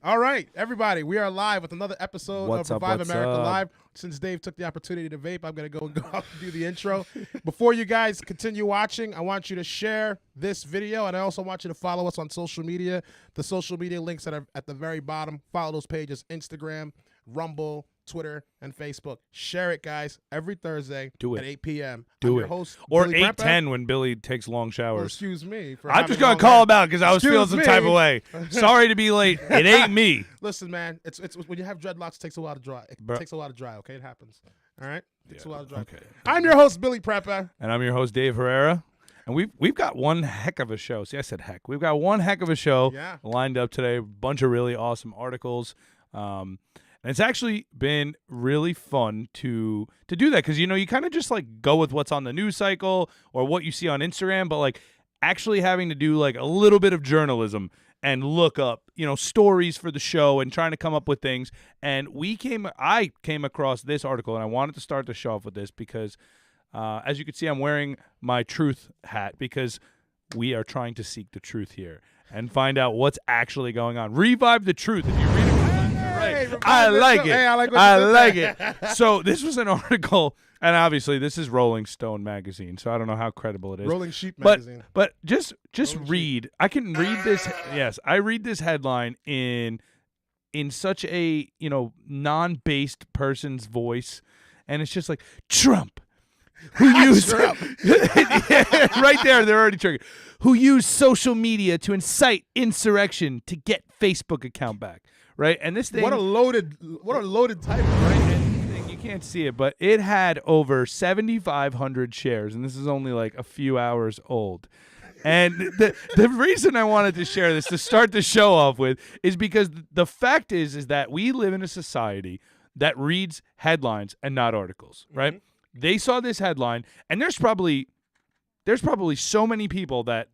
All right, everybody, we are live with another episode What's of up, Revive what's America up? Live. Since Dave took the opportunity to vape, I'm going to go off and do the intro. Before you guys continue watching, I want you to share this video, and I also want you to follow us on social media. The social media links that are at the very bottom. Follow those pages: Instagram, Rumble, Twitter, and Facebook. Share it, guys, every Thursday Do it. at 8 p.m. Do I'm your it. host, Or Billy Prepper. 8:10 when Billy takes long Well, showers. excuse me. For I'm just having going to call long him out because I was feeling Excuse some type me. of way. Sorry to be late. It ain't me. Listen, man, it's when you have dreadlocks, it takes a while to dry. It Bruh. takes a while to dry, okay? It happens. All right? It takes a while to dry. Okay. I'm your host, Billy Prepper. And I'm your host, Dave Herrera. And we've got one heck of a show. See, I said heck. We've got one heck of a show lined up today. A bunch of really awesome articles. And it's actually been really fun to do that because, you know, you kind of just like go with what's on the news cycle or what you see on Instagram, but like actually having to do like a little bit of journalism and look up, you know, stories for the show and trying to come up with things. And I came across this article, and I wanted to start the show off with this because, as you can see, I'm wearing my truth hat because we are trying to seek the truth here and find out what's actually going on. Revive the truth. If you read it, right. I like it. Hey, I like what I you said like there. it. So this was an article, and obviously this is Rolling Stone magazine, so I don't know how credible it is. Rolling Sheep But magazine. but just Rolling read. I can read this. Yes, I read this headline in such a, you know, non-based person's voice, and it's just like Trump, who used right there. They're already triggered. Who used social media to incite insurrection to get Facebook account back. Right, and this thing. What a loaded title. Right, and you can't see it, but it had over 7,500 shares, and this is only like a few hours old. And the reason I wanted to share this to start the show off with is because the fact is that we live in a society that reads headlines and not articles, right? Mm-hmm. They saw this headline, and there's probably so many people that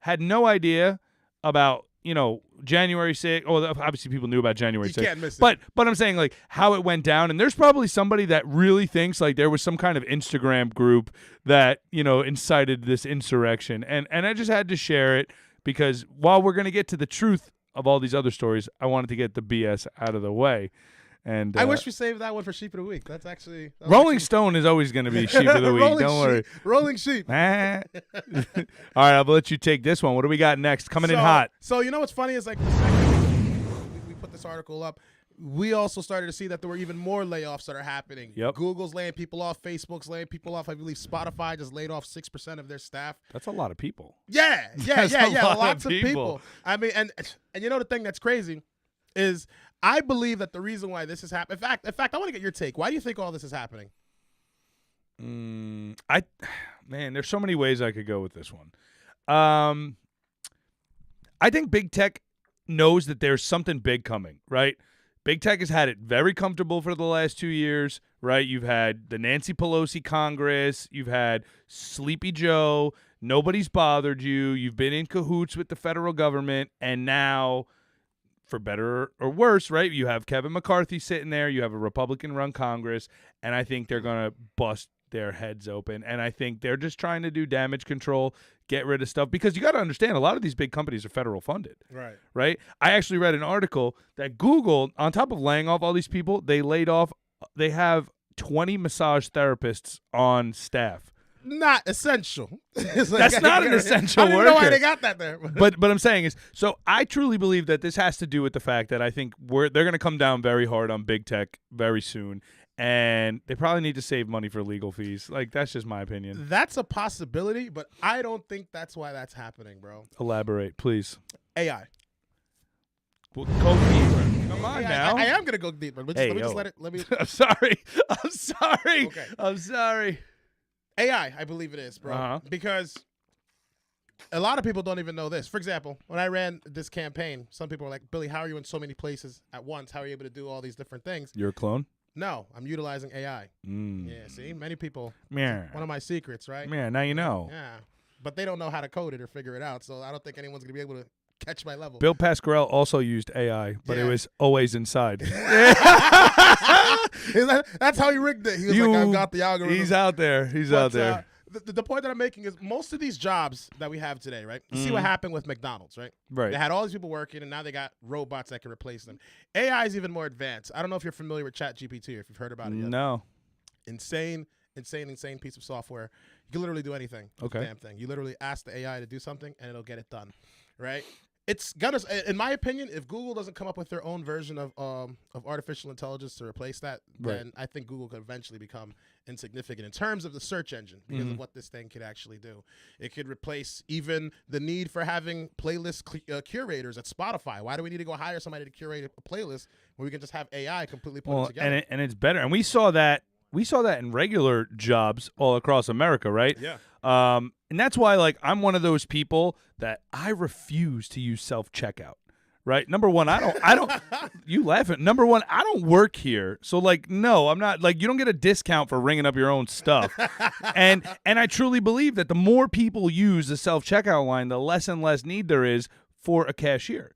had no idea about, you know, January 6th. Oh, obviously people knew about January 6th. You can't miss it. But I'm saying like how it went down, and there's probably somebody that really thinks like there was some kind of Instagram group that, you know, incited this insurrection. And I just had to share it because while we're going to get to the truth of all these other stories, I wanted to get the BS out of the way. And I wish we saved that one for Sheep of the Week. That was Rolling Stone is always going to be Sheep of the Week. Don't worry. Rolling Sheep. All right, I'll let you take this one. What do we got next? Coming in hot. So you know what's funny is like the second we put this article up, we also started to see that there were even more layoffs that are happening. Yep. Google's laying people off. Facebook's laying people off. I believe Spotify just laid off 6% of their staff. That's a lot of people. Yeah. That's a lot Lots of of people. I mean, and you know the thing that's crazy is I believe that the reason why this is happening. In fact, I want to get your take. Why do you think all this is happening? Man, there's so many ways I could go with this one. I think big tech knows that there's something big coming, right? Big tech has had it very comfortable for the last 2 years, right? You've had the Nancy Pelosi Congress. You've had Sleepy Joe. Nobody's bothered you. You've been in cahoots with the federal government, and now, for better or worse, right, you have Kevin McCarthy sitting there. You have a Republican-run Congress, and I think they're going to bust their heads open. And I think they're just trying to do damage control, get rid of stuff. Because you got to understand, a lot of these big companies are federal funded. Right? I actually read an article that Google, on top of laying off all these people, they have 20 massage therapists on staff. Not essential. That's not an essential worker. I don't know why they got that there. But I'm saying is, so I truly believe that this has to do with the fact that I think they're going to come down very hard on big tech very soon, and they probably need to save money for legal fees. Like, that's just my opinion. That's a possibility, but I don't think that's why that's happening, bro. Elaborate, please. AI. Well, go deeper. Come on now. I am gonna go deeper. Let me just let me. I'm sorry. Okay. I'm sorry. AI, I believe it is, bro. Because a lot of people don't even know this. For example, when I ran this campaign, some people were like, Billy, how are you in so many places at once? How are you able to do all these different things? You're a clone? No, I'm utilizing AI. Yeah, see? Many people. Yeah. One of my secrets, right? Yeah, now you know. Yeah. But they don't know how to code it or figure it out, so I don't think anyone's going to be able to catch my level. Bill Pasquarello also used AI, but it was always inside. That's how he rigged it. He was like, I've got the algorithm. He's out there. He's out there. the point that I'm making is most of these jobs that we have today, right? You see what happened with McDonald's, right? Right. They had all these people working, and now they got robots that can replace them. AI is even more advanced. I don't know if you're familiar with ChatGPT or if you've heard about it yet. No. Insane piece of software. You can literally do anything. With the Okay. damn thing. You literally ask the AI to do something, and it'll get it done, right? It's gonna, in my opinion, if Google doesn't come up with their own version of artificial intelligence to replace that, Right. then I think Google could eventually become insignificant in terms of the search engine because of what this thing could actually do. It could replace even the need for having playlist curators at Spotify. Why do we need to go hire somebody to curate a playlist when we can just have AI completely put it together? And it's better. And we saw that in regular jobs all across America, right? Yeah. And that's why, like, I'm one of those people that I refuse to use self-checkout, right? Number one, I don't, you laughing. Number one, I don't work here. So, like, no, I'm not, like, you don't get a discount for ringing up your own stuff. and I truly believe that the more people use the self-checkout line, the less and less need there is for a cashier.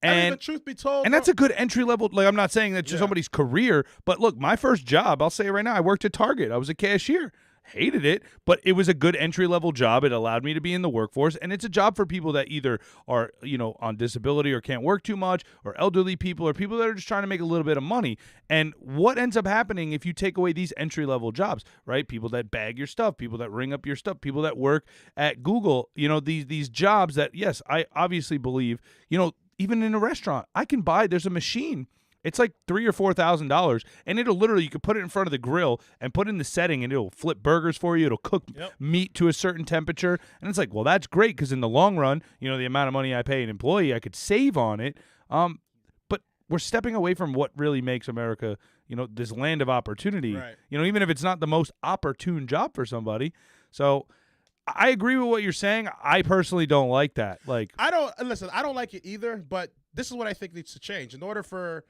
I mean, And the truth be told, and that's a good entry level. Like, I'm not saying that's just somebody's career, but look, my first job, I'll say it right now, I worked at Target. I was a cashier. Hated it, but it was a good entry level job. It allowed me to be in the workforce, and it's a job for people that either are, on disability or can't work too much, or elderly people, or people that are just trying to make a little bit of money. And what ends up happening if you take away these entry level jobs, right? People that bag your stuff, people that ring up your stuff, people that work at Google, these jobs that, yes, I obviously believe, even in a restaurant, there's a machine. It's like $3,000 or $4,000, and it'll literally, you can put it in front of the grill and put in the setting, and it'll flip burgers for you. It'll cook meat to a certain temperature, and it's like, well, that's great because in the long run, the amount of money I pay an employee, I could save on it. But we're stepping away from what really makes America, this land of opportunity. Right. Even if it's not the most opportune job for somebody. So I agree with what you're saying. I personally don't like that. Like, I don't like it either, but this is what I think needs to change. In order for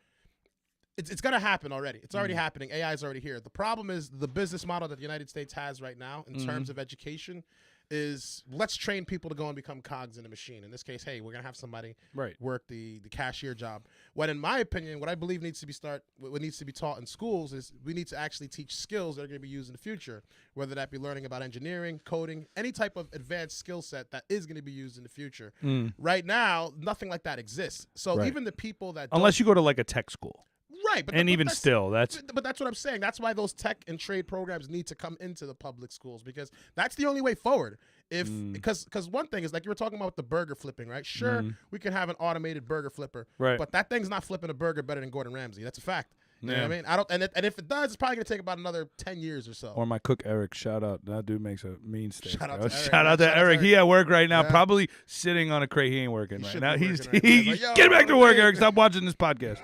it's going to happen already. It's already happening. AI is already here. The problem is the business model that the United States has right now in terms of education is let's train people to go and become cogs in a machine. In this case, hey, we're going to have somebody work the cashier job. When, in my opinion, what I believe needs to be taught in schools is we need to actually teach skills that are going to be used in the future, whether that be learning about engineering, coding, any type of advanced skill set that is going to be used in the future. Right now, nothing like that exists. So even the people that unless you go to like a tech school. Right, but that's what I'm saying. That's why those tech and trade programs need to come into the public schools because that's the only way forward. Because one thing is like you were talking about with the burger flipping, right? Sure, we can have an automated burger flipper, right? But that thing's not flipping a burger better than Gordon Ramsay. That's a fact. You know what I mean? And if it does, it's probably gonna take about another 10 years or so. Or my cook Eric, shout out. That dude makes a mean steak. Shout out to Eric. He at work right now, probably sitting on a crate. He ain't working right now. Get back to work, Eric. Stop watching this podcast.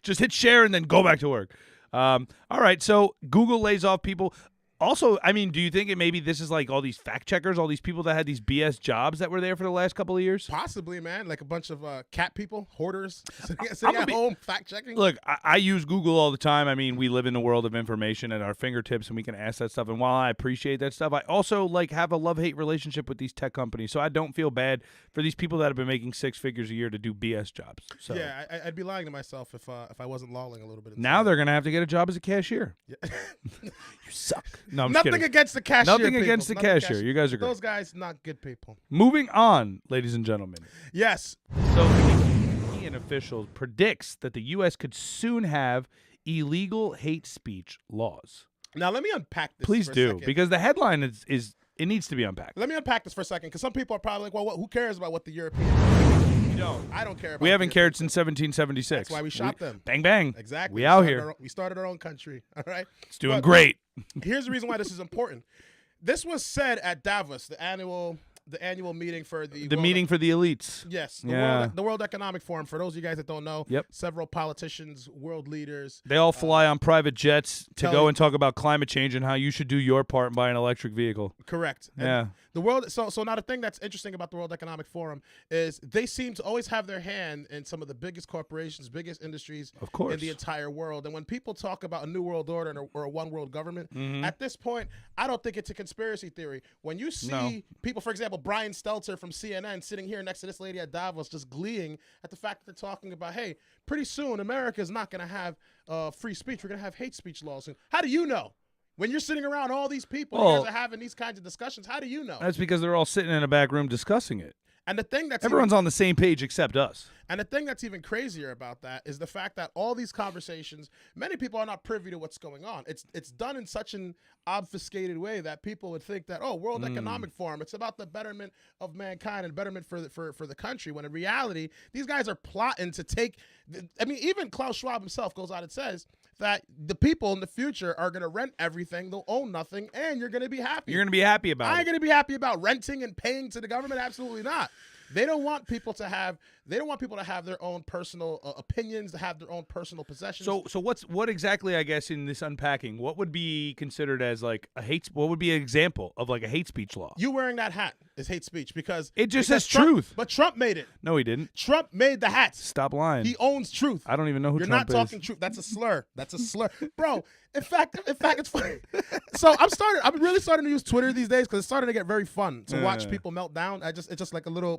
Just hit share and then go back to work. All right, so Google lays off people. Also, I mean, do you think this is like all these fact checkers, all these people that had these BS jobs that were there for the last couple of years? Possibly, man. Like a bunch of cat people, hoarders, sitting at home fact checking. Look, I use Google all the time. I mean, we live in a world of information at our fingertips, and we can ask that stuff. And while I appreciate that stuff, I also have a love-hate relationship with these tech companies. So I don't feel bad for these people that have been making six figures a year to do BS jobs. So yeah, I'd be lying to myself if I wasn't lolling a little bit. Now they're gonna have to get a job as a cashier. Yeah. You suck. No, I'm Nothing kidding. against the cashier. Nothing against the cashier. You guys are great. Those guys, not good people. Moving on, ladies and gentlemen. Yes. So, the European official predicts that the U.S. could soon have illegal hate speech laws. Now, let me unpack this. Please for a do, second. because the headline is it needs to be unpacked. Let me unpack this for a second, because some people are probably like, well, who cares about what the Europeans do? You don't. I don't care about We haven't cared since do. 1776. That's why we shot them. Bang, bang. Exactly. We out here. We started our own country. All right? It's doing great. Here's the reason why this is important. This was said at Davos, the annual meeting for the meeting for the elites. Yes, the World Economic Forum. For those of you guys that don't know, several politicians, world leaders. They all fly on private jets to go and talk about climate change and how you should do your part and buy an electric vehicle. Correct. Yeah. And the world. So now the thing that's interesting about the World Economic Forum is they seem to always have their hand in some of the biggest corporations, biggest industries in the entire world. And when people talk about a new world order or a one world government, at this point, I don't think it's a conspiracy theory. When you see people, for example, Brian Stelter from CNN sitting here next to this lady at Davos just gleeing at the fact that they're talking about, hey, pretty soon America is not going to have free speech. We're going to have hate speech laws. And how do you know? When you're sitting around all these people, you guys are having these kinds of discussions. How do you know? That's because they're all sitting in a back room discussing it. And the thing that's everyone's on the same page except us. And the thing that's even crazier about that is the fact that all these conversations, many people are not privy to what's going on. It's done in such an obfuscated way that people would think that, oh, World Economic Forum, it's about the betterment of mankind and betterment for the country. When in reality, these guys are plotting to take. I mean, even Klaus Schwab himself goes out and says that the people in the future are going to rent everything, they'll own nothing, and you're going to be happy. You're going to be happy about it. I ain't going to be happy about renting and paying to the government. Absolutely not. They don't want people to have. They don't want people to have their own personal opinions, to have their own personal possessions. So what exactly? I guess in this unpacking, what would be considered as like a hate? What would be an example of like a hate speech law? You wearing that hat is hate speech because it just says Trump, truth. But Trump made it. No, he didn't. Trump made the hats. Stop lying. He owns truth. I don't even know who You're Trump is. You're not talking truth. That's a slur. That's a slur, bro. In fact, it's funny. So I'm really starting to use Twitter these days because it's starting to get very fun to watch people melt down. It's just like a little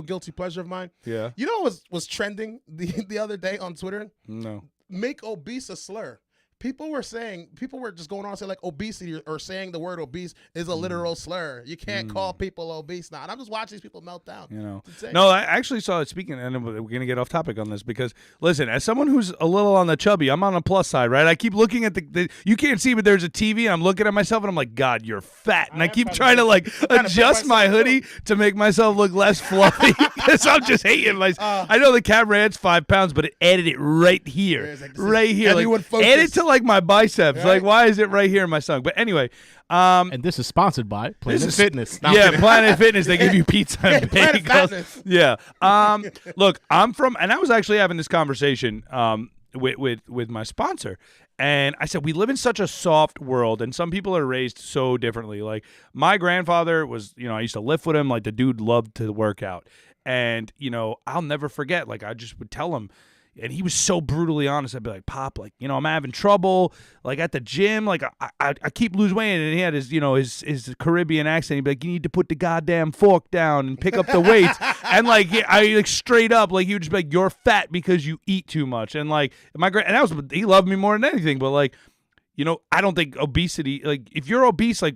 guilty pleasure of mine. Yeah. You know what was trending the other day on Twitter? No. Make obese a slur. People were just going on and saying like obesity or saying the word obese is a literal slur. You can't call people obese now. And I'm just watching these people melt down. You know, no, I actually saw it. Speaking, and we're gonna get off topic on this because listen, as someone who's a little on the chubby, I'm on the plus side, right? I keep looking at the you can't see, but there's a TV, and I'm looking at myself, and I'm like, God, you're fat, and I keep trying to like adjust my hoodie to make myself look less fluffy because I'm just hating myself. I know the camera adds 5 pounds, but it added it right here, right here. Like, add it to like my biceps. Right? Like, why is it right here in my stomach? But anyway, and this is sponsored by Planet Fitness. Planet Fitness. They give you pizza and bagels. Yeah. Look, I'm from, and I was actually having this conversation with my sponsor, and I said we live in such a soft world, and some people are raised so differently. Like my grandfather was, I used to lift with him. Like the dude loved to work out, and I'll never forget. Like I just would tell him. And he was so brutally honest. I'd be like, Pop, like, I'm having trouble, like, at the gym. Like, I keep losing weight. And he had his, his Caribbean accent. He'd be like, you need to put the goddamn fork down and pick up the weights. And, like, straight up, like, he would just be like, you're fat because you eat too much. And, like, he loved me more than anything. But, like, I don't think obesity, like, if you're obese, like,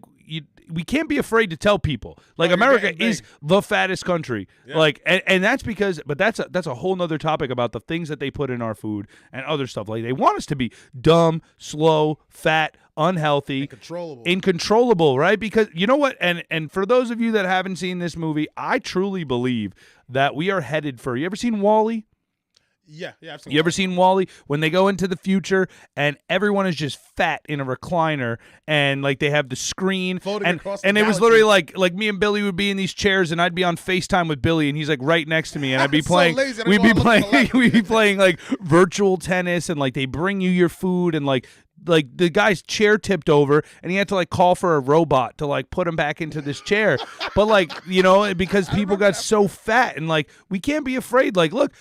we can't be afraid to tell people. Like America is the fattest country. Yeah. Like, and that's because, but that's a whole nother topic about the things that they put in our food and other stuff. Like they want us to be dumb, slow, fat, unhealthy, incontrollable, right? Because you know what? And for those of you that haven't seen this movie, I truly believe that we are headed for. You ever seen WALL-E? Yeah, absolutely. You ever seen WALL-E? When they go into the future and everyone is just fat in a recliner and like they have the screen and it was literally like me and Billy would be in these chairs and I'd be on FaceTime with Billy and he's like right next to me and I'd be playing we'd be playing like virtual tennis and like they bring you your food and like the guy's chair tipped over and he had to like call for a robot to like put him back into this chair. But like, because people got so fat and like we can't be afraid. Like, look,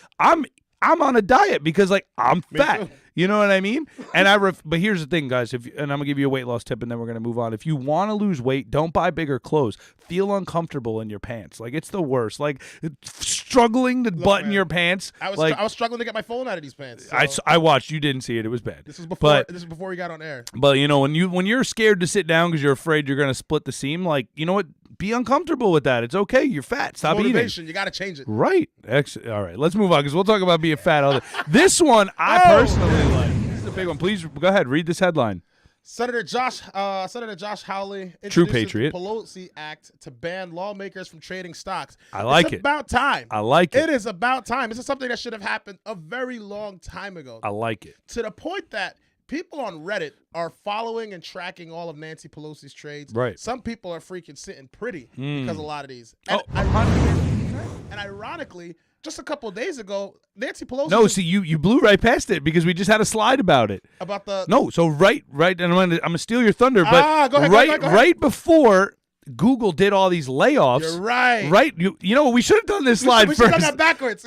I'm on a diet because like I'm fat. You know what I mean? And but here's the thing, guys. And I'm gonna give you a weight loss tip, and then we're gonna move on. If you want to lose weight, don't buy bigger clothes. Feel uncomfortable in your pants. Like it's the worst. Like struggling to button your pants. I was struggling to get my phone out of these pants. So. I watched. You didn't see it. It was bad. This is before we got on air. But when you're scared to sit down because you're afraid you're gonna split the seam, like you know what? Be uncomfortable with that. It's okay. You're fat. Stop motivation. eating. You got to change it. Right. All right. Let's move on because we'll talk about being fat. This one I personally like. This is a big one. Please go ahead. Read this headline. Senator Josh Hawley True introduces patriot. the Pelosi Act to ban lawmakers from trading stocks. I like it. It's about time. I like it. It is about time. This is something that should have happened a very long time ago. I like it. To the point that people on Reddit are following and tracking all of Nancy Pelosi's trades. Right. Some people are freaking sitting pretty because of a lot of these. And, ironically, just a couple of days ago, Nancy Pelosi. No, see, you blew right past it because we just had a slide about it. About the. No, so right, and I'm gonna steal your thunder, but go ahead, right before Google did all these layoffs. You're right. Right? You know, we should have done this slide we first. We should have done that backwards.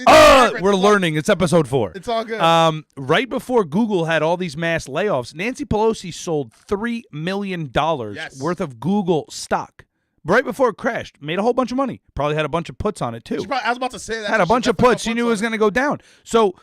We're learning. It's episode 4. It's all good. Right before Google had all these mass layoffs, Nancy Pelosi sold $3 million worth of Google stock. Right before it crashed. Made a whole bunch of money. Probably had a bunch of puts on it, too. I was about to say that. Had a bunch of puts. She knew it was going to go down. So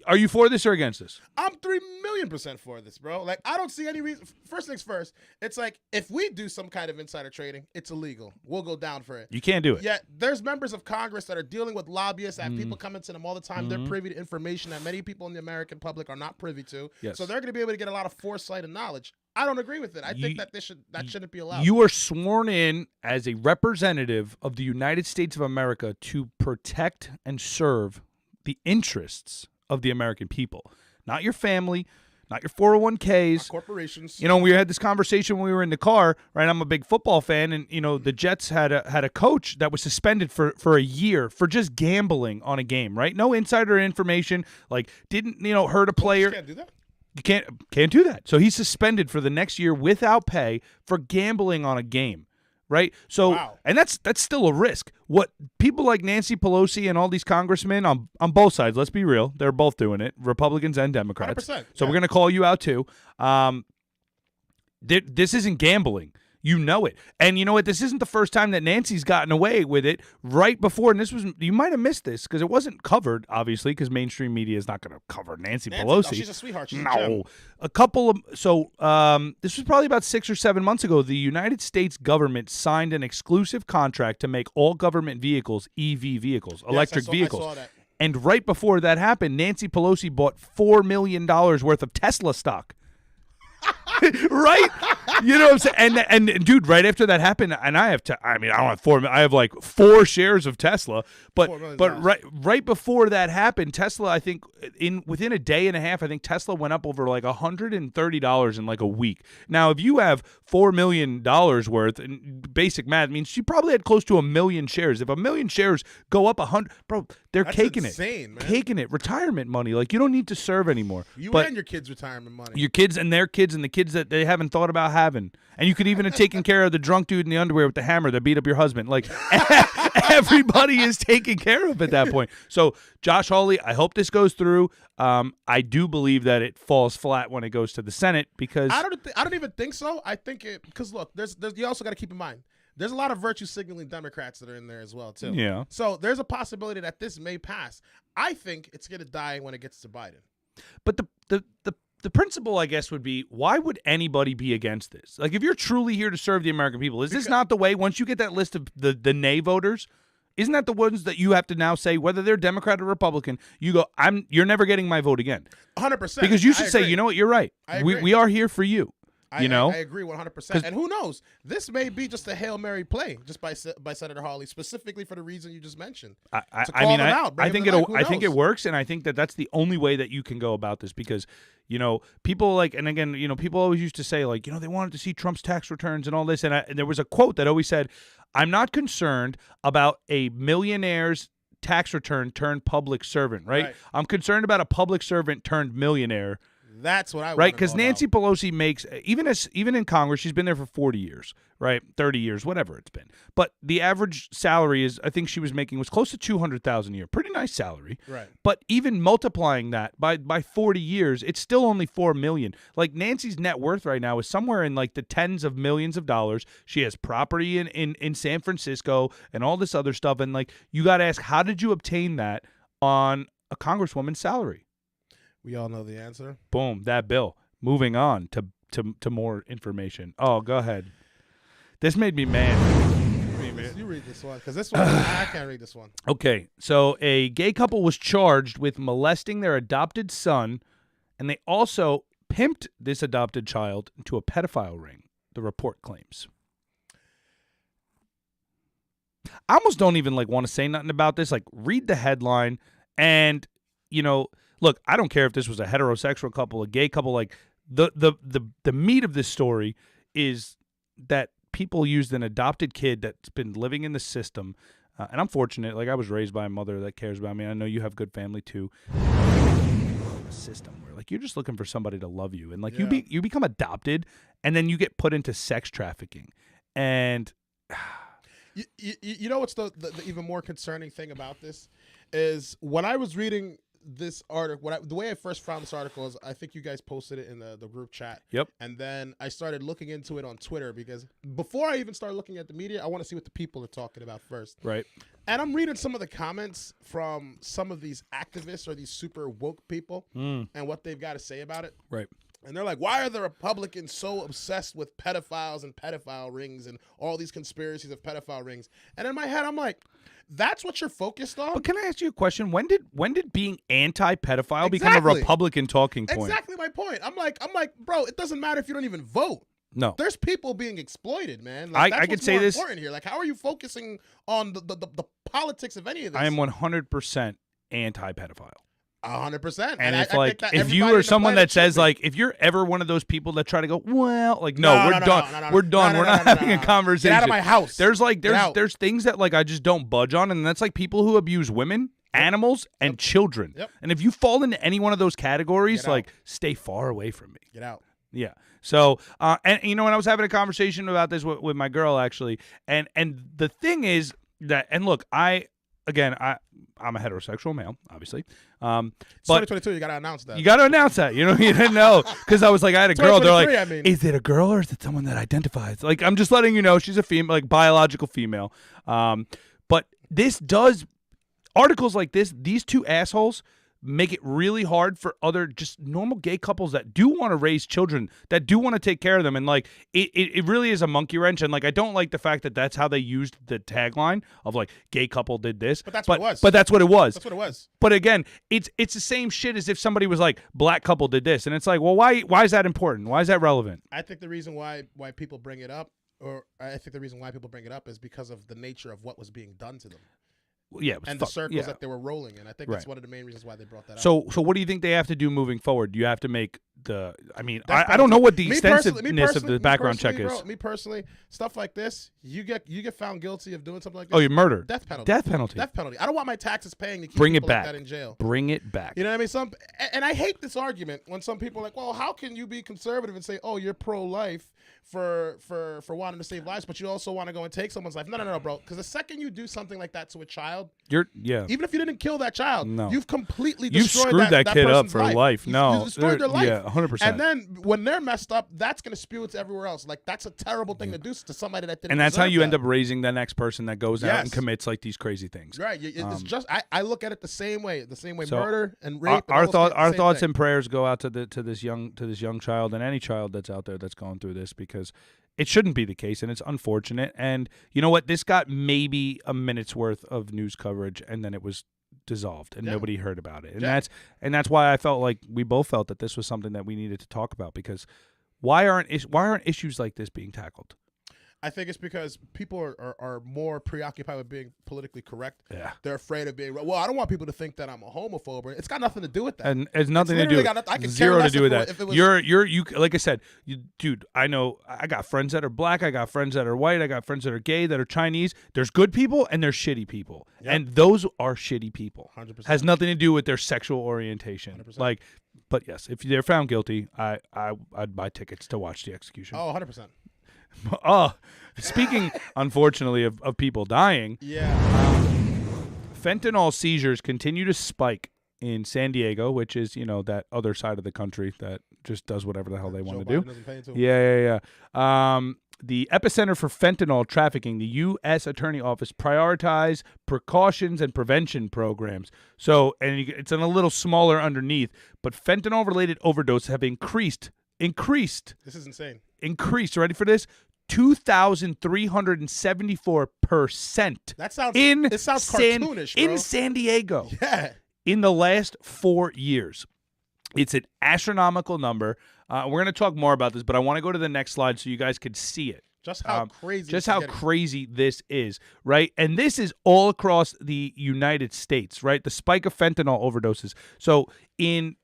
Are you for this or against this? I'm 3,000,000% for this, bro. Like, I don't see any reason. First things first, it's like, if we do some kind of insider trading, it's illegal. We'll go down for it. You can't do it. Yet, there's members of Congress that are dealing with lobbyists, that have people coming to them all the time. They're privy to information that many people in the American public are not privy to. Yes. So they're going to be able to get a lot of foresight and knowledge. I don't agree with it. I think that shouldn't be allowed. You are sworn in as a representative of the United States of America to protect and serve the interests of the American people, not your family, not your 401ks, not corporations. You know, we had this conversation when we were in the car, right? I'm a big football fan, and you know, the Jets had a coach that was suspended for a year for just gambling on a game, right? No insider information, like didn't, you know, hurt a player. You can't do that. You can't do that. So he's suspended for the next year without pay for gambling on a game, right? So, wow. And that's still a risk. What people like Nancy Pelosi and all these congressmen on both sides, let's be real, they're both doing it, Republicans and Democrats. 100%, so we're going to call you out too. This isn't gambling. You know it. And you know what? This isn't the first time that Nancy's gotten away with it right before. And this was, you might have missed this because it wasn't covered, obviously, because mainstream media is not going to cover Nancy Pelosi. No, she's a sweetheart. She's no. a gem. A couple of, so this was probably about 6 or 7 months ago. The United States government signed an exclusive contract to make all government vehicles EV vehicles, electric vehicles. I saw that. And right before that happened, Nancy Pelosi bought $4 million worth of Tesla stock. Right? You know what I'm saying? And dude, right after that happened, and I don't have 4 I have like 4 shares of Tesla, but right before that happened, Tesla, I think within a day and a half, I think Tesla went up over like $130 in like a week. Now, if you have $4 million worth, and basic math means she probably had close to 1 million shares. If 1 million shares go up 100, bro, That's caking insane, it. Man. Caking it. Retirement money. Like, you don't need to serve anymore. And your kids' retirement money. Your kids and their kids and the kids that they haven't thought about having. And you could even have taken care of the drunk dude in the underwear with the hammer that beat up your husband. Like, everybody is taken care of at that point. So, Josh Hawley, I hope this goes through. I do believe that it falls flat when it goes to the Senate because I don't even think so. I think it because look, there's you also got to keep in mind there's a lot of virtue signaling Democrats that are in there as well too. Yeah. So there's a possibility that this may pass. I think it's gonna die when it gets to Biden. But the principle, I guess, would be, why would anybody be against this? Like, if you're truly here to serve the American people, is this not the way, once you get that list of the nay voters, isn't that the ones that you have to now say, whether they're Democrat or Republican, you go, you're never getting my vote again? 100%. Because you should say, you know what, you're right. We are here for you. I agree 100%. And who knows? This may be just a Hail Mary play just by Senator Hawley, specifically for the reason you just mentioned. I think it works, and I think that that's the only way that you can go about this because, you know, people like, and again, you know, people always used to say, like, you know, they wanted to see Trump's tax returns and all this, and there was a quote that always said, I'm not concerned about a millionaire's tax return turned public servant, right? I'm concerned about a public servant turned millionaire. That's what I right, because Nancy Pelosi makes even in Congress, she's been there for 40 years, right, 30 years, whatever it's been. But the average salary is, I think she was close to $200,000 a year, pretty nice salary. Right. But even multiplying that by 40 years, it's still only $4 million. Like, Nancy's net worth right now is somewhere in like the tens of millions of dollars. She has property in San Francisco and all this other stuff, and like, you got to ask, how did you obtain that on a congresswoman's salary? We all know the answer. Boom, that bill. Moving on to more information. Oh, go ahead. This made me mad. You read this one, because this one, I can't read this one. Okay, so a gay couple was charged with molesting their adopted son, and they also pimped this adopted child into a pedophile ring, the report claims. I almost don't even want to say nothing about this. Like, read the headline, and, you know, look, I don't care if this was a heterosexual couple, a gay couple. Like, the meat of this story is that people used an adopted kid that's been living in the system, and I'm fortunate. Like, I was raised by a mother that cares about me. I know you have good family too. A system where, like, you're just looking for somebody to love you, and like, you become adopted, and then you get put into sex trafficking, and you know what's the even more concerning thing about this is when I was reading this article, the way I first found this article is I think you guys posted it in the group chat. Yep. And then I started looking into it on Twitter because before I even start looking at the media, I want to see what the people are talking about first. Right. And I'm reading some of the comments from some of these activists or these super woke people and what they've got to say about it. Right. And they're like, why are the Republicans so obsessed with pedophiles and pedophile rings and all these conspiracies of pedophile rings? And in my head, I'm like, that's what you're focused on? But can I ask you a question? When did being anti-pedophile become a Republican talking point? Exactly my point. I'm like, bro, it doesn't matter if you don't even vote. No. There's people being exploited, man. Like, I could say this. Important here. Like, how are you focusing on the politics of any of this? I am 100% anti-pedophile. 100%. And I it's think like, that if you everybody are in the someone planet that says, should be. like, if you're ever one of those people that try to go, well, like, no, we're done. No, We're done. We're not having a conversation. Get out of my house. There's things that, like, I just don't budge on, and that's like people who abuse women, animals, and children. Yep. And if you fall into any one of those categories, like, stay far away from me. Get out. Yeah. So, and you know, when I was having a conversation about this with my girl, actually, and the thing is that, and look, I'm a heterosexual male, obviously. But 2022, you got to announce that. You got to announce that. You know, you didn't know. Because I was like, I had a girl. They're like, is it a girl or is it someone that identifies? Like, I'm just letting you know she's a female, like biological female. But this does, articles like this, these two assholes make it really hard for other just normal gay couples that do want to raise children, that do want to take care of them. And like, it really is a monkey wrench. And like, I don't like the fact that that's how they used the tagline of like, gay couple did this. But that's what it was. But that's what it was. That's what it was. But again, it's the same shit as if somebody was like, black couple did this. And it's like, well, why is that important? Why is that relevant? I think the reason why people bring it up, is because of the nature of what was being done to them. Yeah, and the circles that they were rolling in. I think that's one of the main reasons why they brought that up. So what do you think they have to do moving forward? Do you have to make I don't know what the extensiveness of the background check is. Me personally, stuff like this, you get found guilty of doing something like this. Oh, you're murder. Death penalty. Death penalty. Death penalty. I don't want my taxes paying to keep Bring people it back. like that in jail. Bring it back. You know what I mean? And I hate this argument when some people are like, well, how can you be conservative and say, oh, you're pro-life for wanting to save lives, but you also want to go and take someone's life? No, bro. Because the second you do something like that to a child, even if you didn't kill that child, you've completely destroyed that kid up for life. You No, destroyed their life. Yeah, 100%. And then when they're messed up, that's going to spew it to everywhere else. Like, that's a terrible thing to do to somebody that didn't. And that's how you end up raising the next person that goes out and commits like these crazy things. Right. It's just I look at it the same way. So murder and rape. Our thoughts and prayers go out to this young child and any child that's out there that's going through this, because it shouldn't be the case, and it's unfortunate. And you know what? This got maybe a minute's worth of news coverage, and then it was dissolved, and nobody heard about it. And that's why I felt like we both felt that this was something that we needed to talk about, because why aren't issues like this being tackled? I think it's because people are more preoccupied with being politically correct. Yeah. They're afraid of being, well, I don't want people to think that I'm a homophobe. It's got nothing to do with that. And it's nothing to do with that. Zero to do with that. You like I said, dude, I know I got friends that are black, I got friends that are white, I got friends that are gay, that are Chinese. There's good people and there's shitty people. Yep. And those are shitty people. 100%. Has nothing to do with their sexual orientation. 100%. Like, but yes, if they're found guilty, I'd buy tickets to watch the execution. Oh, 100%. Oh, speaking, unfortunately, of people dying, fentanyl seizures continue to spike in San Diego, which is, that other side of the country that just does whatever the hell they want to do. Yeah. The epicenter for fentanyl trafficking, the U.S. Attorney Office prioritized precautions and prevention programs. So, and it's in a little smaller underneath, but fentanyl-related overdoses have increased. This is insane. Ready for this? 2,374%. That sounds cartoonish, bro. In San Diego. Yeah. In the last 4 years. It's an astronomical number. We're going to talk more about this, but I want to go to the next slide so you guys could see it. Just how crazy. Crazy this is, right? And this is all across the United States, right? The spike of fentanyl overdoses. So in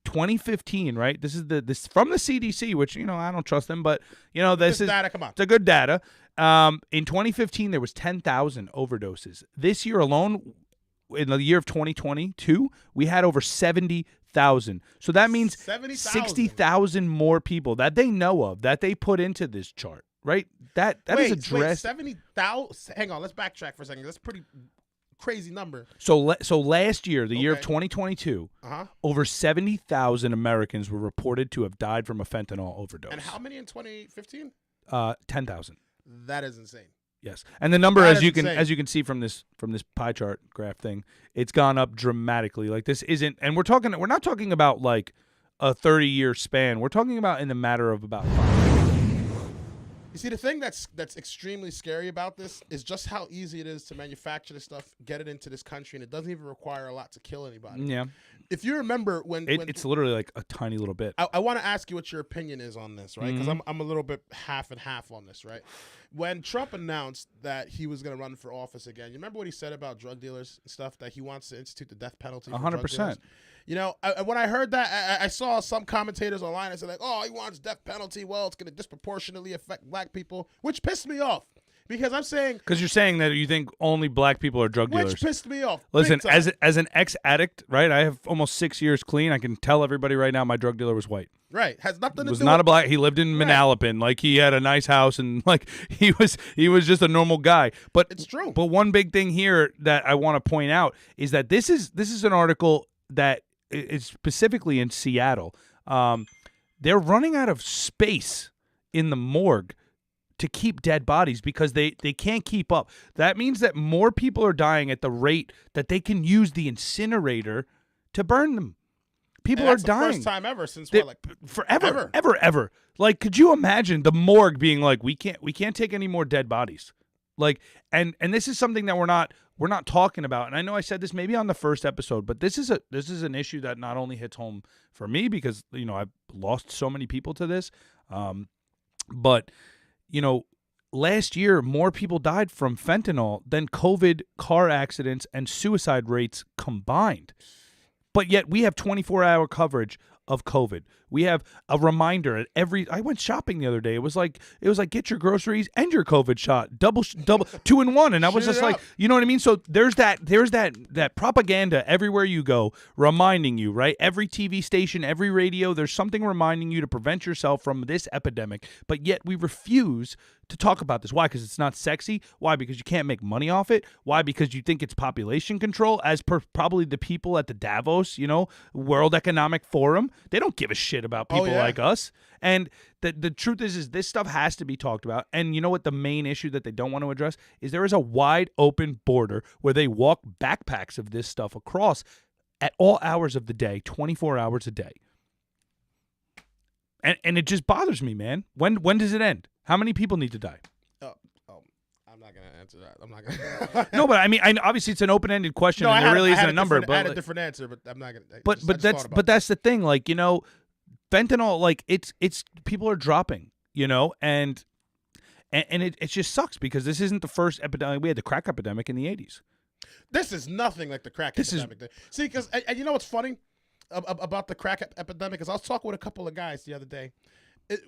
2015, right? This is from the CDC, which I don't trust them, but this is data. Come on, it's a good data. In 2015, there was 10,000 overdoses. This year alone, in the year of 2022, we had over 70,000. So that means 60,000 more people that they know of that they put into this chart, right? That is addressed. 70,000. Hang on, let's backtrack for a second. That's pretty crazy number. So last year, the year of Okay. 2022, over 70,000 Americans were reported to have died from a fentanyl overdose. And how many in 2015? 10,000. That is insane. Yes, and the number, That as is you can insane. see from this pie chart graph thing, it's gone up dramatically. Like this isn't, and we're not talking about like a 30-year span. We're talking about in the matter of about 5 years. You see, the thing that's extremely scary about this is just how easy it is to manufacture this stuff, get it into this country, and it doesn't even require a lot to kill anybody. Yeah, If you remember when it's literally like a tiny little bit. I want to ask you what your opinion is on this, right? Because Mhm. I'm a little bit half and half on this, right? When Trump announced that he was going to run for office again, you remember what he said about drug dealers and stuff, that he wants to institute the death penalty for drug 100%. dealers? You know, when I heard that, I saw some commentators online and said, like, oh, he wants death penalty. Well, it's going to disproportionately affect black people, which pissed me off. Because I'm saying... Because you're saying that you think only black people are drug dealers. Which pissed me off. Listen, big time. as an ex-addict, right? I have almost 6 years clean. I can tell everybody right now my drug dealer was white. Right. Has nothing to Was do not with... a black. He lived in Right. Manalapan. Like he had a nice house and like he was just a normal guy. But It's true. But one big thing here that I want to point out is that this is an article that is specifically in Seattle. They're running out of space in the morgue to keep dead bodies because they can't keep up. That means that more people are dying at the rate that they can use the incinerator to burn them. People And are that's the dying. first time ever since, They- what, like... Forever, ever. Like, could you imagine the morgue being like, we can't take any more dead bodies? Like, and this is something that we're not talking about. And I know I said this maybe on the first episode, but this is an issue that not only hits home for me because I've lost so many people to this, but last year more people died from fentanyl than COVID, car accidents, and suicide rates combined. But yet we have 24-hour coverage of COVID. We have a reminder at I went shopping the other day. It was like get your groceries and your COVID shot, double 2 in 1. And I was Shoot just it like, up. you know what I mean? So there's that propaganda everywhere you go, reminding you, right? Every TV station, every radio, there's something reminding you to prevent yourself from this epidemic. But yet we refuse to talk about this. Why? Because it's not sexy. Why? Because you can't make money off it. Why? Because you think it's population control, as per probably the people at the Davos, World Economic Forum. They don't give a shit about people yeah. like us. And the truth is this stuff has to be talked about. And you know what the main issue that they don't want to address is there is a wide open border where they walk backpacks of this stuff across at all hours of the day, 24 hours a day. And it just bothers me, man. When does it end? How many people need to die? I'm not gonna answer that. I'm not gonna. No, but I mean, obviously it's an open-ended question, No, and there really I isn't had a number. I had But a different answer, but I'm not gonna. but that's the thing. Like fentanyl, like it's people are dropping, and it just sucks because this isn't the first epidemic. We had the crack epidemic in the 80s. This is nothing like the crack epidemic. See, because you know what's funny about the crack epidemic is I was talking with a couple of guys the other day.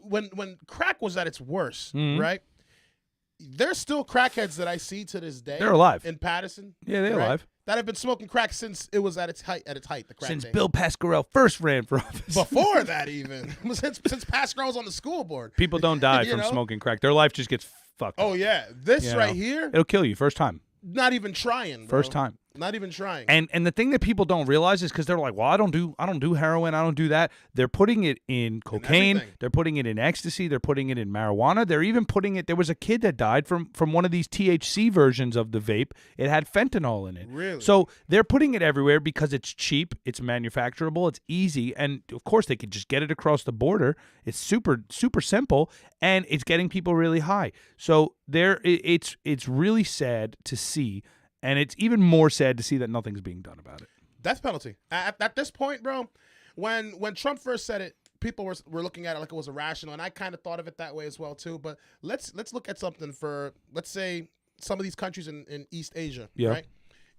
When crack was at its worst, Mhm. right? There's still crackheads that I see to this day. They're alive. in Patterson. Yeah, they're right? alive. That have been smoking crack since it was at its height. The crack Since days. Bill Pasquarello first ran for office. Before that, even since Pascal was on the school board. People don't die You from know? smoking crack. Their life just gets fucked. Oh yeah, this You right know? here, It'll kill you first time. not even trying. Bro. First time. Not even trying. And the thing that people don't realize is because they're like, well, I don't do heroin, I don't do that. They're putting it in cocaine, everything. they're putting it in ecstasy, they're putting it in marijuana. They're even putting it. There was a kid that died from one of these THC versions of the vape. It had fentanyl in it. Really? So they're putting it everywhere because it's cheap, it's manufacturable, it's easy, and of course they could just get it across the border. It's super super simple, and it's getting people really high. So it's really sad to see. And it's even more sad to see that nothing's being done about it. Death penalty. At this point, bro, when Trump first said it, people were looking at it like it was irrational, and I kind of thought of it that way as well too. But let's look at something for, let's say, some of these countries in East Asia, Yeah. right?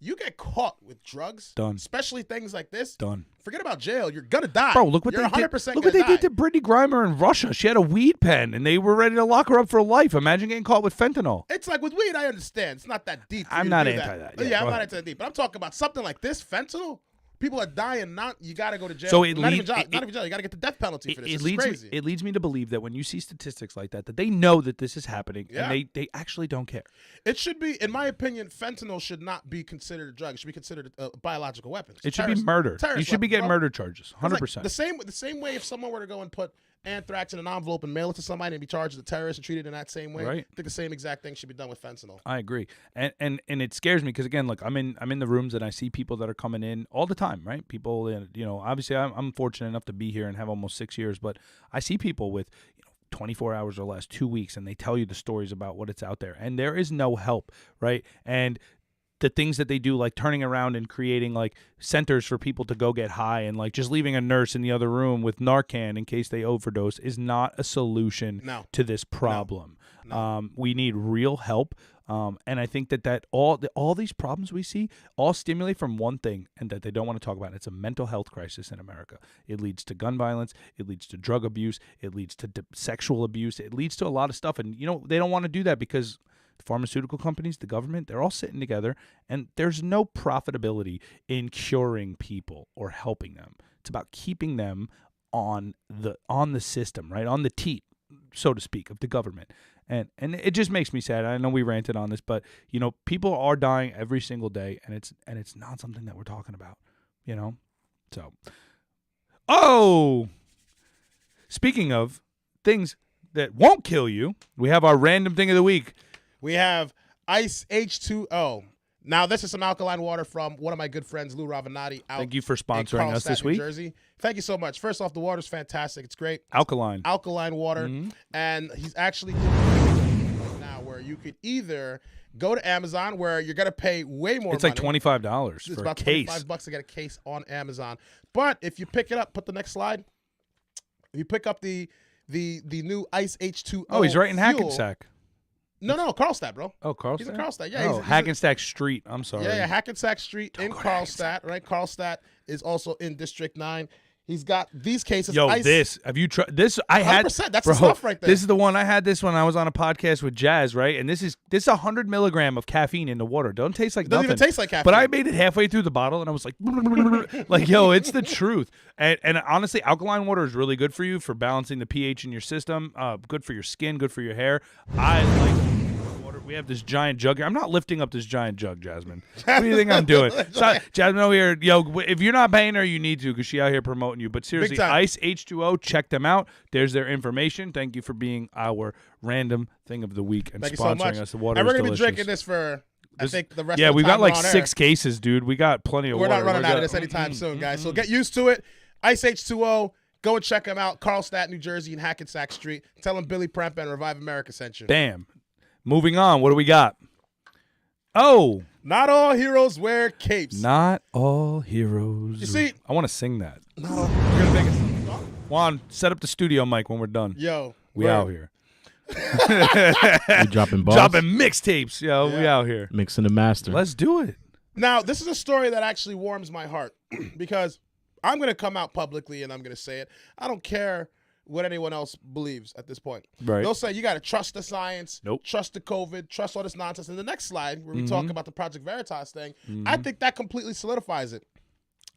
You get caught with drugs, Done. especially things like this. Done. Forget about jail. You're gonna die, Bro, look what You're they 100% did. Look what they gonna did to Brittany Grimer in Russia. She had a weed pen, and they were ready to lock her up for life. Imagine getting caught with fentanyl. It's like with weed, I understand. It's not that deep. for I'm you to not do anti that. Yeah, I'm go not ahead. anti that deep. But I'm talking about something like this, fentanyl. People are dying. You got to go to jail. So not even jail. You got to get the death penalty for this. It's crazy. It leads me to believe that when you see statistics like that they know that this is happening, Yeah. and they actually don't care. It should be, in my opinion, fentanyl should not be considered a drug. It should be considered a biological weapon. It should be murder. You should be getting murder charges, 100%. Like the same way if someone were to go and put anthrax in an envelope and mail it to somebody and be charged as a terrorist and treated in that same way. Right. I think the same exact thing should be done with fentanyl. I agree, and it scares me because again, look, I'm in the rooms and I see people that are coming in all the time, right? People, obviously I'm fortunate enough to be here and have almost 6 years, but I see people with 24 hours or less, 2 weeks, and they tell you the stories about what it's out there, and there is no help, right? And the things that they do, like turning around and creating like centers for people to go get high and like just leaving a nurse in the other room with Narcan in case they overdose is not a solution to this problem. No. We need real help. And I think that all these problems we see all stimulate from one thing, and that they don't want to talk about. It's a mental health crisis in America. It leads to gun violence. It leads to drug abuse. It leads to sexual abuse. It leads to a lot of stuff. And, they don't want to do that because the pharmaceutical companies, the government, they're all sitting together, and there's no profitability in curing people or helping them. It's about keeping them on the system, right? On the teat, so to speak, of the government. And it just makes me sad. I know we ranted on this, but people are dying every single day, and it's not something that we're talking about, So, speaking of things that won't kill you, we have our random thing of the week. We have Ice H2O. Now, this is some alkaline water from one of my good friends, Lou Ravenati. Thank you for sponsoring us this week. New Jersey. Thank you so much. First off, the water's fantastic. It's great. Alkaline water. Mm-hmm. And he's actually doing now where you could either go to Amazon, where you're going to pay way more It's money. like $25 It's for about a case. $25 to get a case on Amazon. But if you pick it up, put the next slide. If you pick up the new Ice H2O. Oh, he's right in fuel, Hackensack. No, Karlstadt, bro. Oh, Karlstadt? He's in Karlstadt. Yeah, he's Hackensack Street. I'm sorry. Yeah, Hackensack Street in Karlstadt, right? Karlstadt is also in District 9. He's got these cases. Yo, Ice. have you tried this? I had 100%. That's the stuff right there. This is the one I had. This when I was on a podcast with Jazz, right? And this is 100 milligram of caffeine in the water. Don't taste like Doesn't nothing. even taste like caffeine. But I made it halfway through the bottle, and I was like, like, yo, it's the truth. And honestly, alkaline water is really good for you for balancing the pH in your system. Good for your skin. Good for your hair. I like water. We have this giant jug here. I'm not lifting up this giant jug, Jasmine. What do you think I'm doing? So, Jasmine over here, yo, if you're not paying her, you need to because she out here promoting you. But seriously, Ice H2O, check them out. There's their information. Thank you for being our random thing of the week and sponsoring us. The water and we're going to be drinking this for, I think, the rest of the time. Yeah, we've got like on 6 cases, dude. We got plenty of water. water. We're not running out of this anytime soon, guys. So get used to it. Ice H2O. Go and check them out. Karlstadt, New Jersey, and Hackensack Street. Tell them Billy Premp and Revive America sent you. Bam. Moving on. What do we got? Oh. Not all heroes wear capes. Not all heroes. You see? I want to sing that. Not all. We're going to make it song? Juan, set up the studio mic when we're done. Yo. We out here. We dropping bars. Dropping mixtapes, yo. We out here. Mixing the master. Let's do it. Now, this is a story that actually warms my heart because I'm going to come out publicly and I'm going to say it. I don't care what anyone else believes at this point. Right. They'll say you got to trust the science, Nope. trust the COVID, trust all this nonsense. And the next slide, where we talk about the Project Veritas thing, I think that completely solidifies it.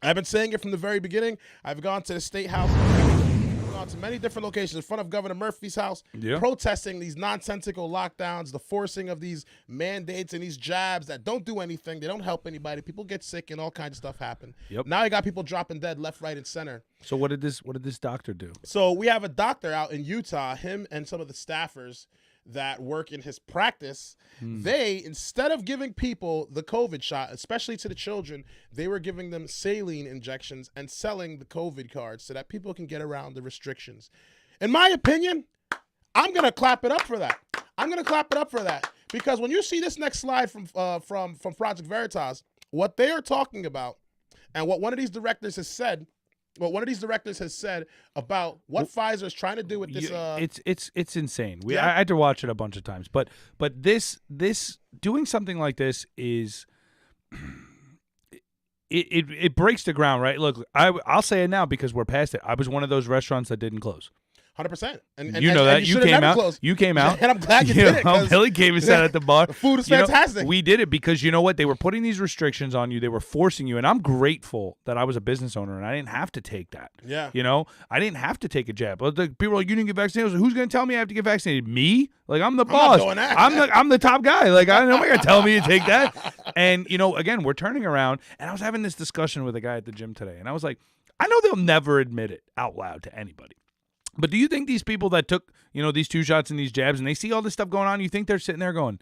I've been saying it from the very beginning. I've gone to the State House. I've gone to many different locations in front of Governor Murphy's house, protesting these nonsensical lockdowns, the forcing of these mandates and these jabs that don't do anything. They don't help anybody. People get sick and all kinds of stuff happen. Yep. Now you got people dropping dead left, right, and center. So what did this doctor do? So we have a doctor out in Utah, him and some of the staffers that work in his practice, they, instead of giving people the COVID shot, especially to the children, they were giving them saline injections and selling the COVID cards so that people can get around the restrictions. In my opinion, I'm going to clap it up for that. I'm going to clap it up for that because when you see this next slide from Project Veritas, what they are talking about and what one of these directors has said about what Pfizer is trying to do with this. It's insane. I had to watch it a bunch of times, but this doing something like this is it breaks the ground, right? Look, I'll say it now because we're past it. I was one of those restaurants that didn't close. 100%. And You know that. and You should've came never out. closed. You came out. And I'm glad you did it. 'cause Billy came and sat at the bar. The food is You know, fantastic. we did it because you know what? They were putting these restrictions on you. They were forcing you. And I'm grateful that I was a business owner and I didn't have to take that. Yeah. You know, I didn't have to take a jab. But the people are like, you didn't get vaccinated. I was like, who's going to tell me I have to get vaccinated? Me? Like, I'm the boss. not doing that. I'm the top guy. Like, I don't know. Nobody tell me to take that. And, you know, again, we're turning around. And I was having this discussion with a guy at the gym today. And I was like, I know they'll never admit it out loud to anybody. But do you think these people that took, you know, these 2 shots and these jabs and they see all this stuff going on, you think they're sitting there going,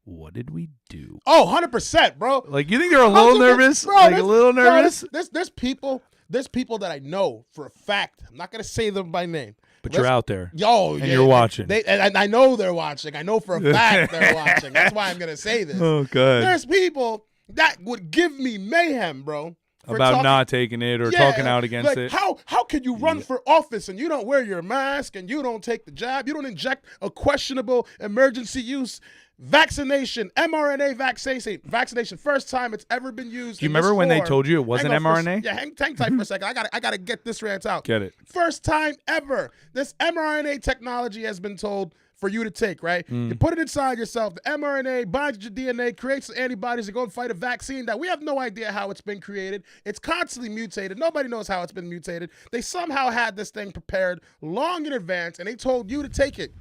what did we do? Oh, 100%, bro. Like, you think they're a little nervous? Bro, Like, a little nervous? There's people that I know for a fact. I'm not going to say them by name. But you're out there. Yo, and you're watching. And I know they're watching. I know for a fact they're watching. That's why I'm going to say this. Oh, God. There's people that would give me mayhem, bro. About not taking it or talking out against like, it. How can you run for office and you don't wear your mask and you don't take the jab, you don't inject a questionable emergency use vaccination, mRNA vaccination, first time it's ever been used. Do you remember when they told you it wasn't mRNA? Hang tight for a second. I gotta get this rant out. Get it. First time ever, this mRNA technology has been told for you to take, right? You put it inside yourself. The mRNA binds your DNA, creates antibodies to go and fight a vaccine that we have no idea how it's been created. It's constantly mutated. Nobody knows how it's been mutated. They somehow had this thing prepared long in advance, and they told you to take it.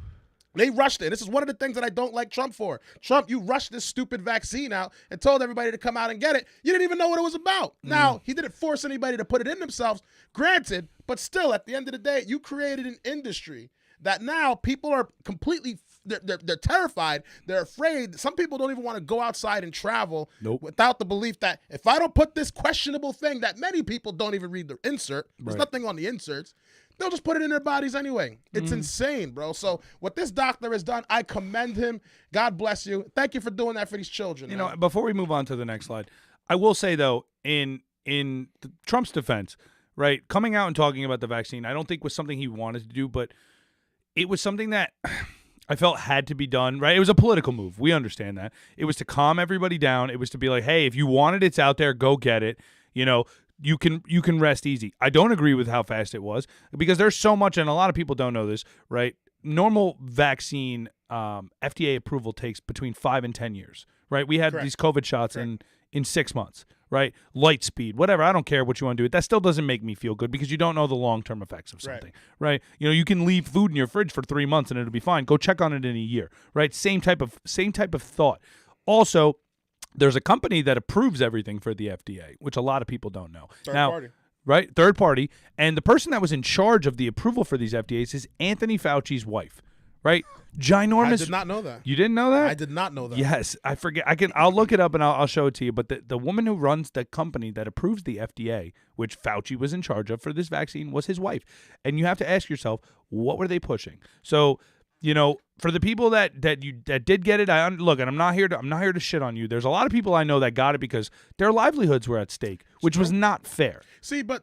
They rushed it. This is one of the things that I don't like Trump for. Trump, you rushed this stupid vaccine out and told everybody to come out and get it. You didn't even know what it was about. Now, he didn't force anybody to put it in themselves, granted, but still, at the end of the day, you created an industry that now people are completely they're terrified. They're afraid. Some people don't even want to go outside and travel without the belief that if I don't put this questionable thing that many people don't even read the insert, there's nothing on the inserts, they'll just put it in their bodies anyway. It's insane, bro. So what this doctor has done, I commend him. God bless you. Thank you for doing that for these children. You know, before we move on to the next slide, I will say, though, in Trump's defense, right, coming out and talking about the vaccine, I don't think was something he wanted to do, but it was something that I felt had to be done, right? It was a political move. We understand that. It was to calm everybody down. It was to be like, hey, if you want it, it's out there. Go get it. You know, you can rest easy. I don't agree with how fast it was because there's so much, and a lot of people don't know this, right? Normal vaccine FDA approval takes between 5 and 10 years, right? We had these COVID shots in 6 months, right? Light speed, whatever. I don't care what you want to do. That still doesn't make me feel good because you don't know the long-term effects of something, right? You know, you can leave food in your fridge for 3 months and it'll be fine. Go check on it in a year, right? Same type of thought. Also, there's a company that approves everything for the FDA, which a lot of people don't know. Third party. Right? Third party. And the person that was in charge of the approval for these FDAs is Anthony Fauci's wife, right? Ginormous. I did not know that. You didn't know that? I did not know that. Yes. I forget. I'll look it up and I'll show it to you. But the woman who runs the company that approves the FDA, which Fauci was in charge of for this vaccine, was his wife. And you have to ask yourself, what were they pushing? So, you know, for the people that did get it, look, and I'm not here to shit on you. There's a lot of people I know that got it because their livelihoods were at stake, which was not fair. See, but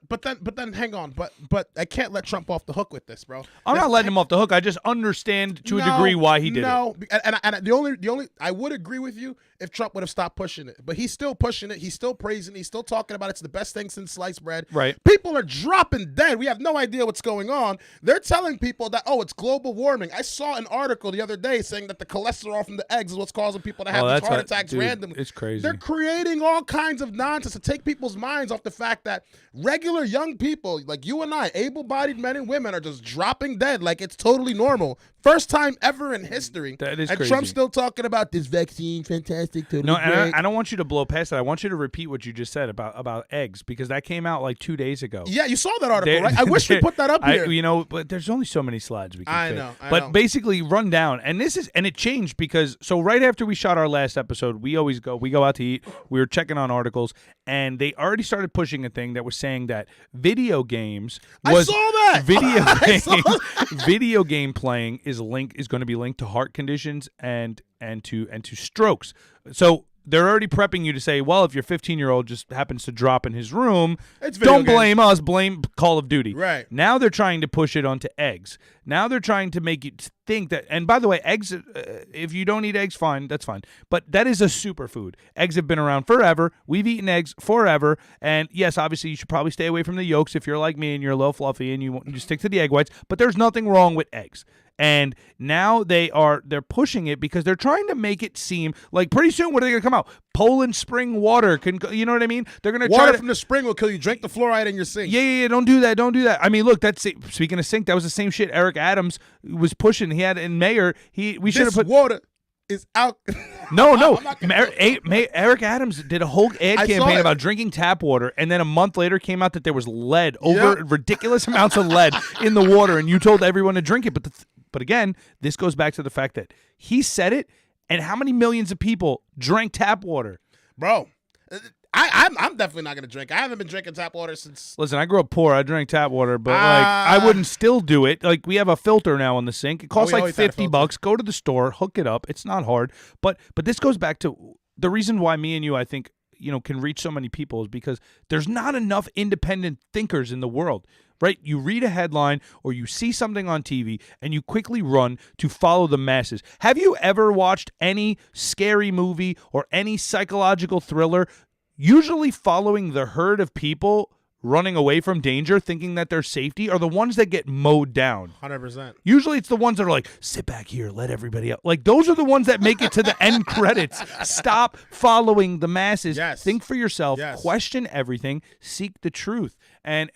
then hang on, but I can't let Trump off the hook with this, bro. I'm not letting him off the hook. I just understand to a degree why he did it. No, and the only I would agree with you if Trump would have stopped pushing it, but he's still pushing it. He's still praising it. He's still talking about it's the best thing since sliced bread. Right. People are dropping dead. We have no idea what's going on. They're telling people that it's global warming. I saw an article the other day saying that the cholesterol from the eggs is what's causing people to have these heart attacks randomly. It's crazy. They're creating all kinds of nonsense to take people's minds off the fact that regular young people like you and I, able-bodied men and women, are just dropping dead like it's totally normal. First time ever in history. That is and crazy. Trump's still talking about this vaccine, fantastic, totally No, great. and I don't want you to blow past it. I want you to repeat what you just said about eggs because that came out like 2 days ago. Yeah, you saw that article, right? I wish we put that up here. You know, but there's only so many slides we can fit. I But know. basically, run down, and it changed because right after we shot our last episode, we go out to eat. We were checking on articles, and they already started pushing a thing that was saying that video games was I saw that. video game playing is going to be linked to heart conditions and to strokes. So they're already prepping you to say, well, if your 15-year-old just happens to drop in his room, It's video don't games. blame us, blame Call of Duty. Right. Now they're trying to push it onto eggs. Now they're trying to make you think that, and by the way, eggs, if you don't eat eggs, fine, that's fine. But that is a superfood. Eggs have been around forever. We've eaten eggs forever. And yes, obviously you should probably stay away from the yolks if you're like me and you're a little fluffy and you stick to the egg whites. But there's nothing wrong with eggs. And now they're pushing it because they're trying to make it seem like pretty soon what are they going to come out? Poland spring water can, you know what I mean? They're going to Water try from the spring will kill you. Drink the fluoride in your sink. Yeah, don't do that. I mean, look, that's speaking of sink, that was the same shit Eric Adams was pushing. He had in Mayor, we should have put water is out. No. Eric Adams did a whole ad I saw campaign it. about drinking tap water, and then a month later came out that there was lead, ridiculous amounts of lead in the water, and you told everyone to drink it. But again, this goes back to the fact that he said it, and how many millions of people drank tap water? Bro, I'm definitely not going to drink. I haven't been drinking tap water since. Listen, I grew up poor. I drank tap water, but I wouldn't still do it. Like, we have a filter now in the sink. It costs we like always had a $50. Go to the store, hook it up. It's not hard. But this goes back to the reason why me and you, I think, can reach so many people is because there's not enough independent thinkers in the world. Right? You read a headline or you see something on TV and you quickly run to follow the masses. Have you ever watched any scary movie or any psychological thriller usually following the herd of people running away from danger, thinking that they're safety, are the ones that get mowed down? 100%. Usually it's the ones that are like, sit back here, let everybody out. Like, those are the ones that make it to the end credits. Stop following the masses. Yes. Think for yourself. Yes. Question everything. Seek the truth. And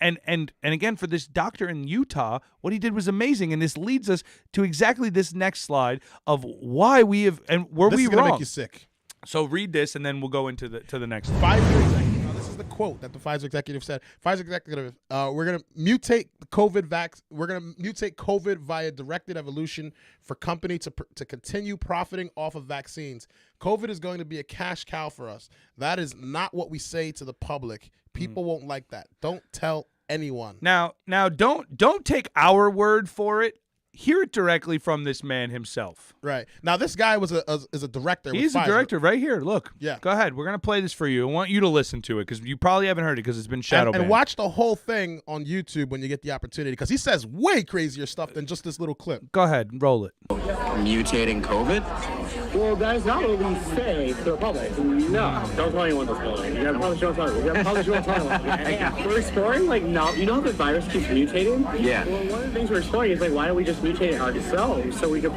again, for this doctor in Utah, what he did was amazing. And this leads us to exactly this next slide of why we have, and were This we is gonna wrong? make you sick. So read this, and then we'll go into the next. Pfizer executive. Now, this is the quote that the Pfizer executive said. Pfizer executive, we're gonna mutate the COVID We're gonna mutate COVID via directed evolution for company to continue profiting off of vaccines. COVID is going to be a cash cow for us. That is not what we say to the public. People won't like that. Don't tell anyone. Now, don't take our word for it. Hear it directly from this man himself. Right. Now, this guy is a director. He's with a Pfizer. director right here. Look. Yeah. Go ahead. We're going to play this for you. I want you to listen to it because you probably haven't heard it because it's been shadow banned. And watch the whole thing on YouTube when you get the opportunity because he says way crazier stuff than just this little clip. Go ahead. Roll it. Mutating COVID? Well, that's not what we say to the public. No, don't tell anyone this building. You gotta promise you won't tell anyone. You gotta promise you won't tell anyone. We're exploring, like, now, you know how the virus keeps mutating? Yeah. Well, one of the things we're exploring is, like, why don't we just mutate it ourselves so we can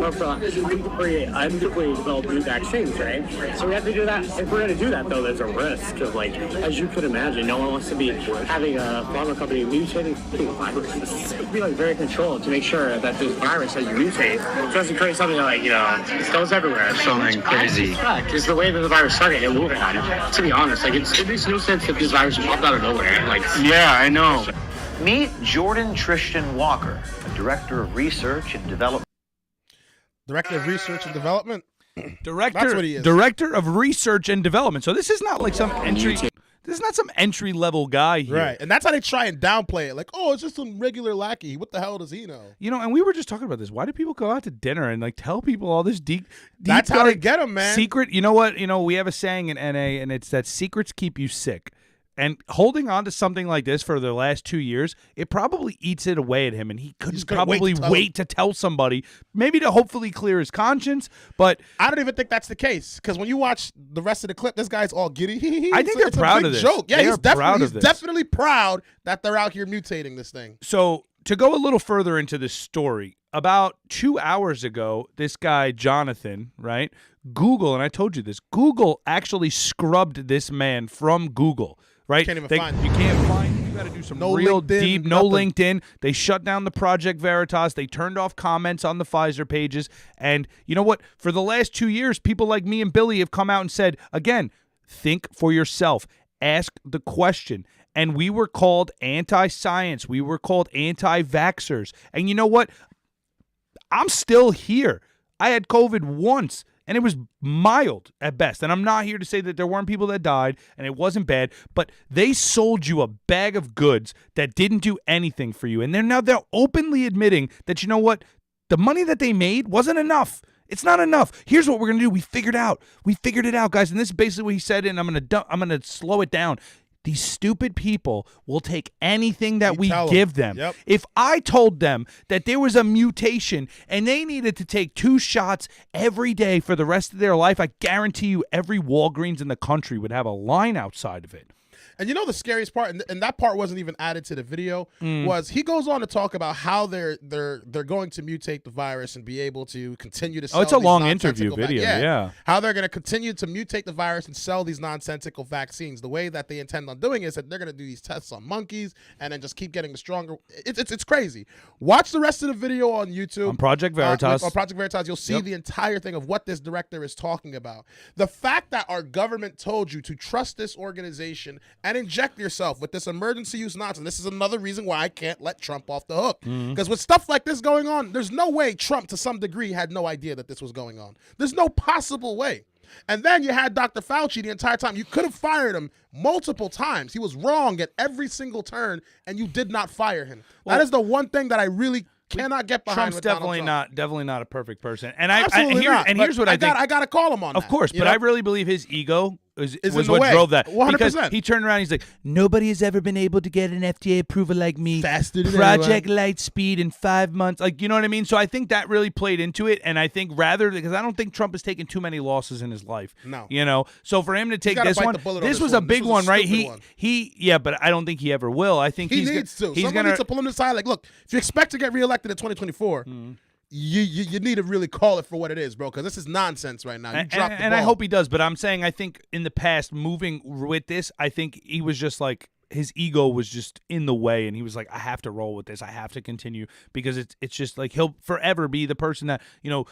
create ethically developed new vaccines, right? So we have to do that. If we're gonna do that, though, there's a risk of, like, as you could imagine, no one wants to be having a pharma company mutating viruses. It'd be, like, very controlled to make sure that this virus that you mutate doesn't create something that, like, it goes everywhere. Something crazy. Is the way that the virus started in Wuhan. To be honest, like it makes no sense that this virus popped out of nowhere. Like, Yeah, I know. Meet Jordan Tristan Walker, a director of research and development. Director of Research and Development. Director, That's what he is. Director of Research and Development. So this is not like some entry. This is not some entry level guy here. Right. And that's how they try and downplay it. Like, oh, it's just some regular lackey. What the hell does he know? And we were just talking about this. Why do people go out to dinner and like tell people all this deep That's how they get them, man. secret? You know what? We have a saying in NA, and it's that secrets keep you sick. And holding on to something like this for the last 2 years, it probably eats it away at him, and he couldn't probably wait to tell somebody, maybe to hopefully clear his conscience. But I don't even think that's the case because when you watch the rest of the clip, this guy's all giddy. I think they're proud of this. Joke. Yeah, They he's are proud of this. definitely proud that they're out here mutating this thing. So to go a little further into this story, about 2 hours ago, this guy, Jonathan, right, Google, and I told you this, Google actually scrubbed this man from Google. Right? Can't even find him. You can't find him. You got to do some No real LinkedIn, deep, no nothing. LinkedIn. They shut down the Project Veritas. They turned off comments on the Pfizer pages. And you know what? For the last 2 years, people like me and Billy have come out and said, again, think for yourself. Ask the question. And we were called anti-science. We were called anti-vaxxers. And you know what? I'm still here. I had COVID once. And it was mild at best. And I'm not here to say that there weren't people that died and it wasn't bad, but they sold you a bag of goods that didn't do anything for you. And they're openly admitting that, you know what? The money that they made wasn't enough. It's not enough. Here's what we're gonna do. We figured it out, guys. And this is basically what he said. And I'm gonna slow it down. These stupid people will take anything that we give them. Yep. If I told them that there was a mutation and they needed to take 2 shots every day for the rest of their life, I guarantee you every Walgreens in the country would have a line outside of it. And you know the scariest part, and that part wasn't even added to the video, was he goes on to talk about how they're going to mutate the virus and be able to continue to sell it's a these long nonsensical interview video, yeah. How they're going to continue to mutate the virus and sell these nonsensical vaccines. The way that they intend on doing is that they're going to do these tests on monkeys and then just keep getting the stronger. It's crazy. Watch the rest of the video on YouTube. On Project Veritas. On Project Veritas, you'll see the entire thing of what this director is talking about. The fact that our government told you to trust this organization and inject yourself with this emergency use nonsense. This is another reason why I can't let Trump off the hook. Because with stuff like this going on, there's no way Trump, to some degree, had no idea that this was going on. There's no possible way. And then you had Dr. Fauci the entire time. You could have fired him multiple times. He was wrong at every single turn, and you did not fire him. That is the one thing that I really cannot get behind. Trump's with definitely Donald Trump. Definitely not a perfect person. And Here's what I think. I gotta call him on of that. course, but I really believe his ego was in what the way. drove that. 100%. Because he turned around, he's like, nobody has ever been able to get an FDA approval like me. Faster than Project anyone. Lightspeed in 5 months. Like, you know what I mean? So I think that really played into it. And I think because I don't think Trump has taken too many losses in his life. No. You know? So for him to take gotta this bite one, the bullet on this this was a one. big This was a one, right? stupid one. Yeah, but I don't think he ever will. I think He he's needs to. He's Someone gonna needs to pull him aside. Like, look, if you expect to get reelected in 2024, you need to really call it for what it is, bro, because this is nonsense right now. You dropped the ball. And I hope he does, but I'm saying I think in the past, moving with this, I think he was just like, his ego was just in the way, and he was like, I have to roll with this. I have to continue, because it's just like he'll forever be the person that, you know,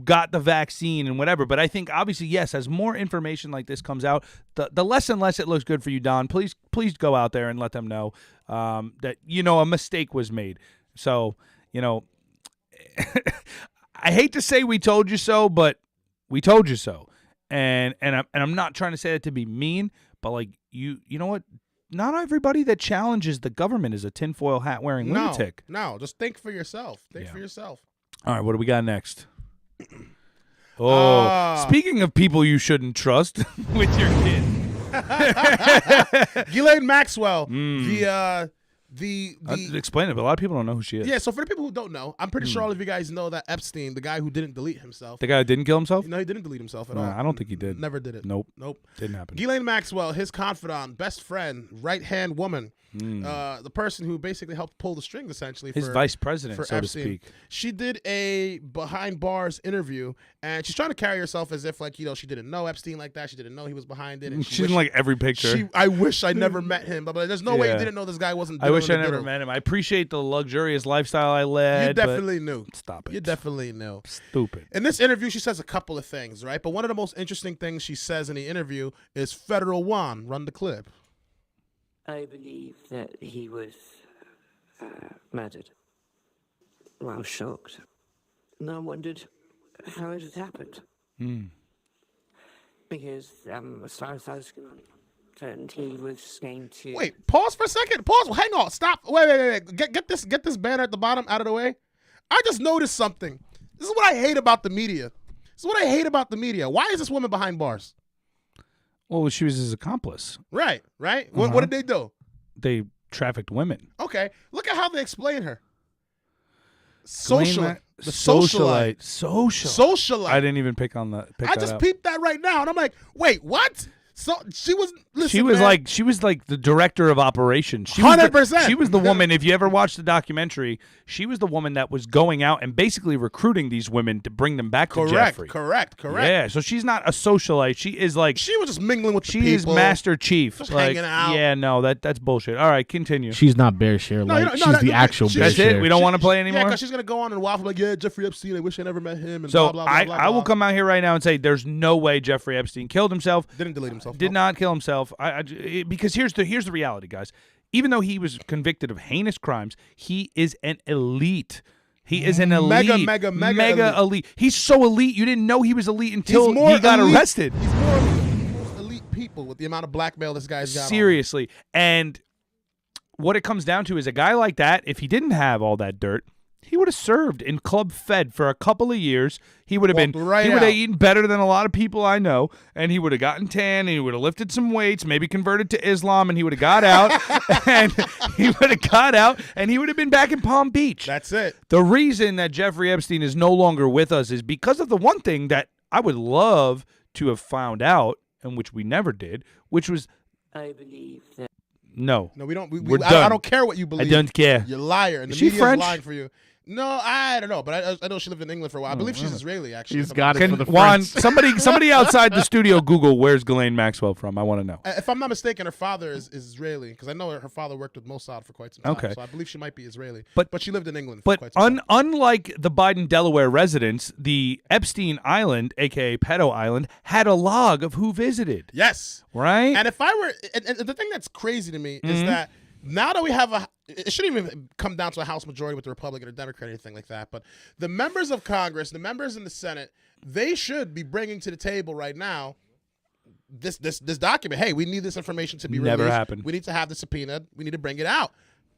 got the vaccine and whatever. But I think, obviously, yes, as more information like this comes out, the less and less it looks good for you, Don. Please go out there and let them know that, you know, a mistake was made. So, you know, I hate to say we told you so, but we told you so. And I'm not trying to say that to be mean, but like you know what? Not everybody that challenges the government is a tinfoil hat wearing lunatic. No, just think for yourself. Think for yourself. All right, what do we got next? Speaking of people you shouldn't trust with your kid. Ghislaine Maxwell, Explain it, but a lot of people don't know who she is. Yeah, so for the people who don't know, I'm pretty sure all of you guys know that Epstein, the guy who didn't delete himself. The guy who didn't kill himself? No, he didn't delete himself at all. I don't think he did. Never did it. Nope. Didn't happen. Ghislaine Maxwell, his confidant, best friend, right-hand woman, the person who basically helped pull the strings, essentially. His vice president, so Epstein. to speak. She did a behind bars interview, and she's trying to carry herself as if, like, you know, she didn't know Epstein like that. She didn't know he was behind it. And She's in like every picture. I wish I never met him, but there's no way you didn't know this guy wasn't. I wish I never met him. I appreciate the luxurious lifestyle I led. You definitely knew. Stop it. You definitely knew. Stupid. In this interview, she says a couple of things, right? But one of the most interesting things she says in the interview is Federal One. Run the clip. I believe that he was murdered. Well, I was shocked. And I wondered how it had happened. Because as far as I was concerned, he was going to... Wait, pause for a second. Pause. Hang on. Stop. Wait. Get this banner at the bottom out of the way. I just noticed something. This is what I hate about the media. Why is this woman behind bars? Well, she was his accomplice. Right. What did they do? They trafficked women. Okay. Look at how they explain her. Socialite. I didn't even pick that I just up. peeped that right now, and I'm like, wait, what? So she was. Listen, she was man. like the director of operations. 100%. She was the woman. If you ever watched the documentary, she was the woman that was going out and basically recruiting these women to bring them back to Jeffrey. Correct. Yeah, so she's not a socialite. She is like she was just mingling with the people. She is Master Chief, just like, hanging out. Yeah, no, that's bullshit. All right, continue. She's not Bear Share. She's the actual Bear That's Share. it. We don't want to play anymore. Yeah, because she's gonna go on and waffle like, yeah, Jeffrey Epstein. I wish I never met him. And so blah, blah, blah, blah, I will blah. come out here right now and say there's no way Jeffrey Epstein killed himself. Didn't delete himself. Did not kill himself. Because here's the reality, guys. Even though he was convicted of heinous crimes, he is an elite. He is an elite. Mega elite. He's so elite, you didn't know he was elite until he got arrested. He's more elite than most elite people with the amount of blackmail this guy's got. Seriously. And what it comes down to is a guy like that, if he didn't have all that dirt, he would have served in Club Fed for a couple of years. He would have Walked right he would have out. eaten better than a lot of people I know, and he would have gotten tan, and he would have lifted some weights, maybe converted to Islam, and he would have got out, and he would have got out, and he would have been back in Palm Beach. That's it. The reason that Jeffrey Epstein is no longer with us is because of the one thing that I would love to have found out, and which we never did, which was I believe that. no. No, we don't. We're I done. don't care what you I believe. don't care. You're a liar, and the Is she media French? is lying for you. No, I don't know, but I know she lived in England for a while. I believe she's Israeli, actually. He's if I'm got not it for mistaken. the Juan, French. somebody outside the studio, Google where's Ghislaine Maxwell from. I want to know. If I'm not mistaken, her father is Israeli, because I know her father worked with Mossad for quite some time. Okay. So I believe she might be Israeli. But- she lived in England for But quite some time. unlike the Biden Delaware residence, the Epstein Island, aka Pedo Island, had a log of who visited. Yes. Right? And if I were, and the thing that's crazy to me Mm-hmm. is that now that we have it shouldn't even come down to a House majority with the Republican or Democrat or anything like that, but the members of Congress, the members in the Senate, they should be bringing to the table right now this document. Hey, we need this information to be Never released. happened. We need to have the subpoena. We need to bring it out.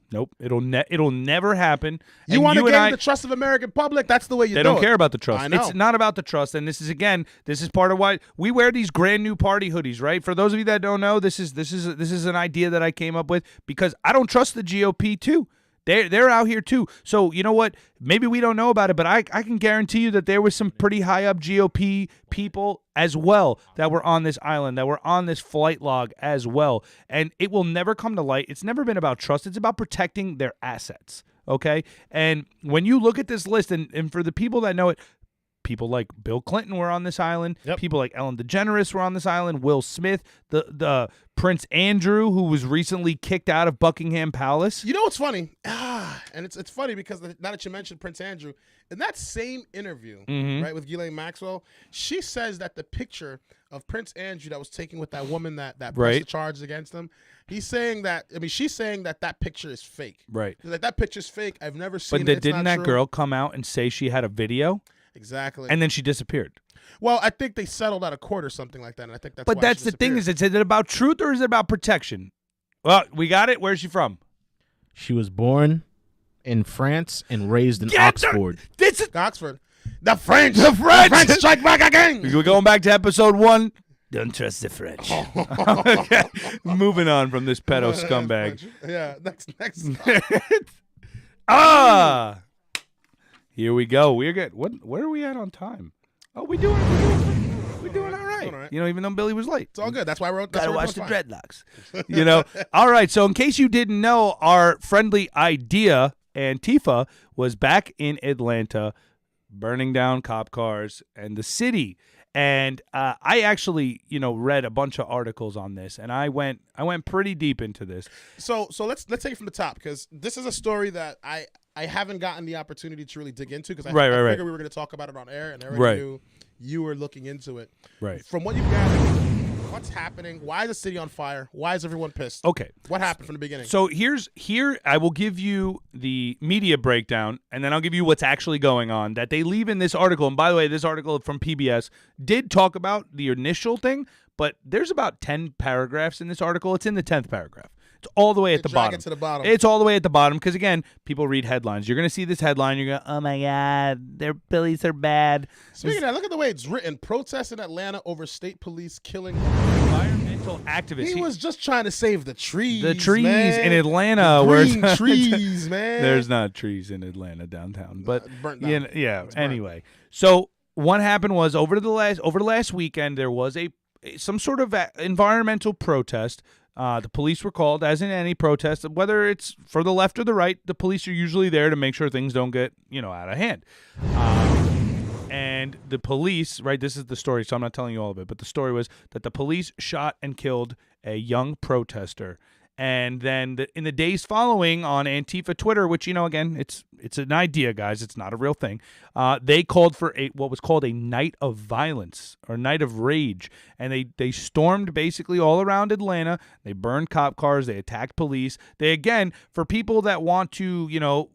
Nope. It'll never happen. You And want to and gain I- the trust of the American public? That's the way you They do don't it. care about the trust. I know. It's not about the trust. And this is part of why we wear these brand new party hoodies, right? For those of you that don't know, this is an idea that I came up with because I don't trust the GOP too. They're out here too. So you know what? Maybe we don't know about it, but I can guarantee you that there was some pretty high up GOP people as well that were on this island, that were on this flight log as well. And it will never come to light. It's never been about trust. It's about protecting their assets. Okay? And when you look at this list, and for the people that know it, people like Bill Clinton were on this island. Yep. People like Ellen DeGeneres were on this island. Will Smith, the Prince Andrew, who was recently kicked out of Buckingham Palace. You know what's funny? And it's funny because now that you mentioned Prince Andrew, in that same interview, Mm-hmm. right, with Ghislaine Maxwell, she says that the picture of Prince Andrew that was taken with that woman that pressed Right. the charges against him, she's saying that that picture is fake. Right. Like, that picture's fake. I've never seen But it. It's didn't not that true. girl come out and say she had a video? Exactly. And then she disappeared. well, I think they settled out of court or something like that, and I think that's But why that's she the thing disappeared. is it about truth or is it about protection? Well, we got it. Where's she from? She was born in France and raised in Yeah, Oxford. This is Oxford. The French. The French! strike back again. we're going back to episode 1. Don't trust the French. Okay. Moving on from this pedo scumbag. Yeah, next. Here we go. We're good. Where are we at on time? Oh, we're doing all right. Doing all right. You know, even though Billy was late. It's all good. That's why we're Gotta watch the doing fine. dreadlocks. You know. All right. So in case you didn't know, our friendly idea, Antifa, was back in Atlanta, burning down cop cars and the city. And I actually, read a bunch of articles on this, and I went pretty deep into this. So let's take it from the top, because this is a story that I haven't gotten the opportunity to really dig into, because I Right. figured we were going to talk about it on air, and I already Right. knew you were looking into it. Right. From what you've gathered, what's happening? Why is the city on fire? Why is everyone pissed? Okay. What happened from the beginning? So here I will give you the media breakdown, and then I'll give you what's actually going on that they leave in this article. And by the way, this article from PBS did talk about the initial thing, but there's about 10 paragraphs in this article. It's in the 10th paragraph. It's all the way at the drag bottom. it to the bottom. It's all the way at the bottom because, again, people read headlines. You're going to see this headline. You're going, oh, my God, their Billies are bad. Speaking of that, look at the way it's written. Protests in Atlanta over state police killing. Environmental activists. He was just trying to save the trees. The trees man. in Atlanta. The where green trees, man. There's not trees in Atlanta downtown, but burnt down. yeah. burnt. Anyway, so what happened was over the last weekend there was some sort of environmental protest. The police were called, as in any protest, whether it's for the left or the right. The police are usually there to make sure things don't get out of hand. And the police, right? This is the story, so I'm not telling you all of it. But the story was that the police shot and killed a young protester. And then in the days following on Antifa Twitter, which, again, it's an idea, guys. It's not a real thing. They called for what was called a night of violence or night of rage. And they stormed basically all around Atlanta. They burned cop cars. They attacked police. They, again, for people that want to,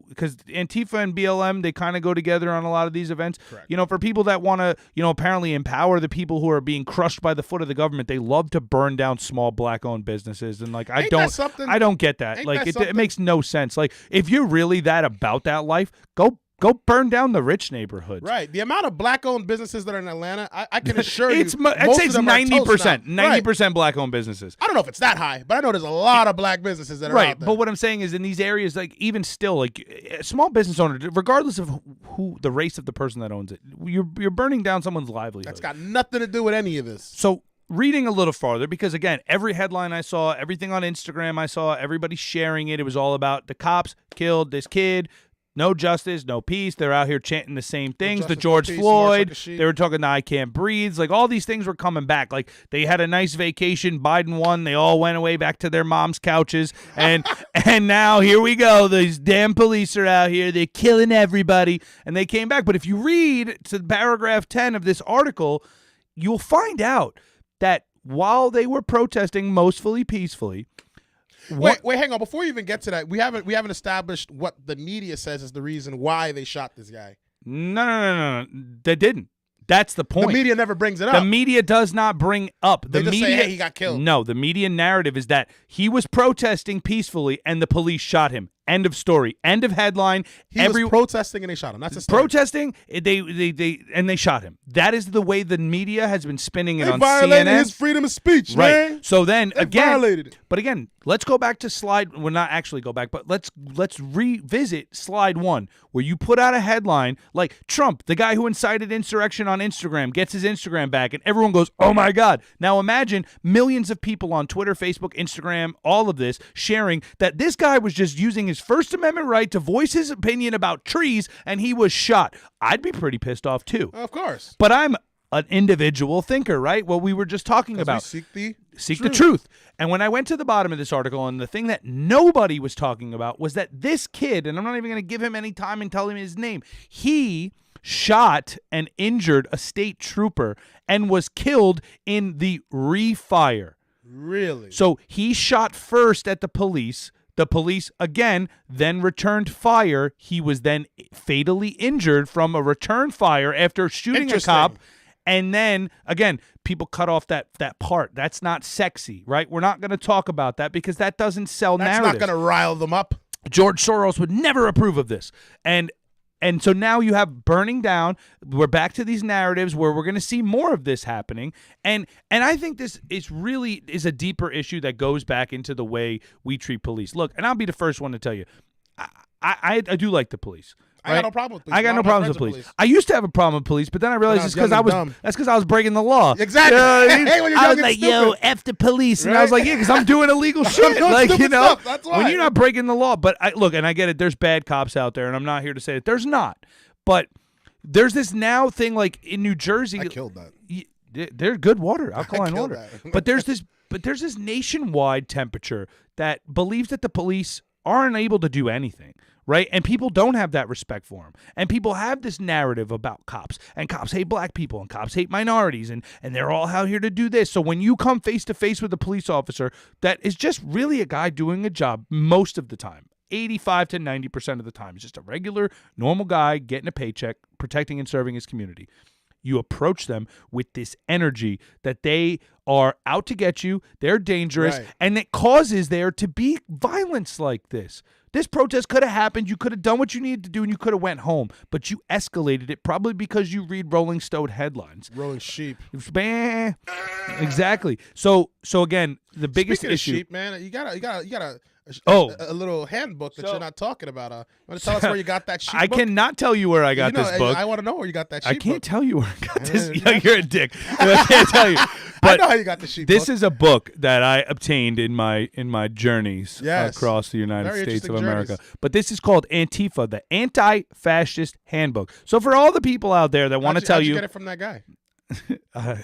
because Antifa and BLM, they kind of go together on a lot of these events. Correct. For people that want to, apparently empower the people who are being crushed by the foot of the government, they love to burn down small black-owned businesses. And, like, Ain't that something? I don't get that. Ain't Like, that it something? makes no sense. Like, if you're really that about that life, go Go burn down the rich neighborhoods. Right. The amount of black-owned businesses that are in Atlanta, I can assure you, I'd say most it's of them are toast 90%. now. Right. 90% black-owned businesses. I don't know if it's that high, but I know there's a lot of black businesses that are Right, out there. but what I'm saying is in these areas, like even still, like a small business owner, regardless of who the race of the person that owns it, you're burning down someone's livelihood. That's got nothing to do with any of this. So reading a little farther, because again, every headline I saw, everything on Instagram I saw, everybody sharing it, it was all about the cops killed this kid. No justice, no peace. They're out here chanting the same things. The justice, no George peace, Floyd. march like a sheep. They were talking the I can't breathe. Like all these things were coming back. Like they had a nice vacation. Biden won. They all went away back to their mom's couches. And and now here we go. These damn police are out here. They're killing everybody. And they came back. But if you read to paragraph 10 of this article, you'll find out that while they were protesting mostly peacefully, Wait, hang on. Before you even get to that, we haven't established what the media says is the reason why they shot this guy. No. They didn't. That's the point. The media never brings it up. The media does not bring up. They just say, hey, he got killed. No, the media narrative is that he was protesting peacefully and the police shot him. End of story. End of headline. He was protesting and they shot him. That's a story. Protesting, they shot him. That is the way the media has been spinning it They on violated CNN. his freedom of speech, Right. man. So then They again, violated it. but again, let's go back to slide. Well, not actually go back, but let's revisit slide 1, where you put out a headline like Trump, the guy who incited insurrection on Instagram, gets his Instagram back, and everyone goes, "Oh my God!" Now imagine millions of people on Twitter, Facebook, Instagram, all of this sharing that this guy was just using his First Amendment right to voice his opinion about trees, and he was shot. I'd be pretty pissed off too. Of course. But I'm an individual thinker, right? What we were just talking about. We Seek the truth. And when I went to the bottom of this article, and the thing that nobody was talking about was that this kid, and I'm not even going to give him any time and tell him his name, he shot and injured a state trooper and was killed in the refire. Really? So he shot first at the police. The police, again, then returned fire. He was then fatally injured from a return fire after shooting a cop. And then, again, people cut off that part. That's not sexy, right? We're not going to talk about that because that doesn't sell narratives. That's not going to rile them up. George Soros would never approve of this. And so now you have burning down. We're back to these narratives where we're going to see more of this happening. And I think this is really a deeper issue that goes back into the way we treat police. Look, and I'll be the first one to tell you, I do like the police. I got no problem with police. I got no problems with police. I used to have a problem with police, but then I realized it's because that's because I was breaking the law. Exactly. You know what I mean? Hey, when you're I young was and like, stupid. yo, F the police. And I was Right? like, yeah, because I'm doing illegal shit. doing Like, stupid you know, stuff. That's why. when you're not breaking the law. But look, and I get it. There's bad cops out there, and I'm not here to say that there's not. But there's this now thing like in New Jersey. I killed that. They're good water, alkaline killed water. that. But there's this nationwide temperature that believes that the police aren't able to do anything. Right? And people don't have that respect for them. And people have this narrative about cops. And cops hate black people. And cops hate minorities. And they're all out here to do this. So when you come face to face with a police officer that is just really a guy doing a job most of the time, 85 to 90% of the time, it's just a regular, normal guy getting a paycheck, protecting and serving his community. You approach them with this energy that they are out to get you, they're dangerous, Right. and it causes there to be violence like this. This protest could have happened. You could have done what you needed to do, and you could have went home. But you escalated it probably because you read Rolling Stone headlines. Rolling sheep. Exactly. So again, the biggest Speaking issue. of sheep, man, you got Oh. a little handbook that So- you're not talking about. You want to tell us where you got that sheep I book? cannot tell you where I got this book. I want to know where you got that sheep I can't book. tell you where I got this. You're a dick. I can't tell you. But I know how you got the sheep this book. is a book that I obtained in my journeys Yes. across the United Very States of interesting America. journeys. But this is called Antifa, the Anti-Fascist Handbook. So for all the people out there that want to tell How'd you, get it from that guy? I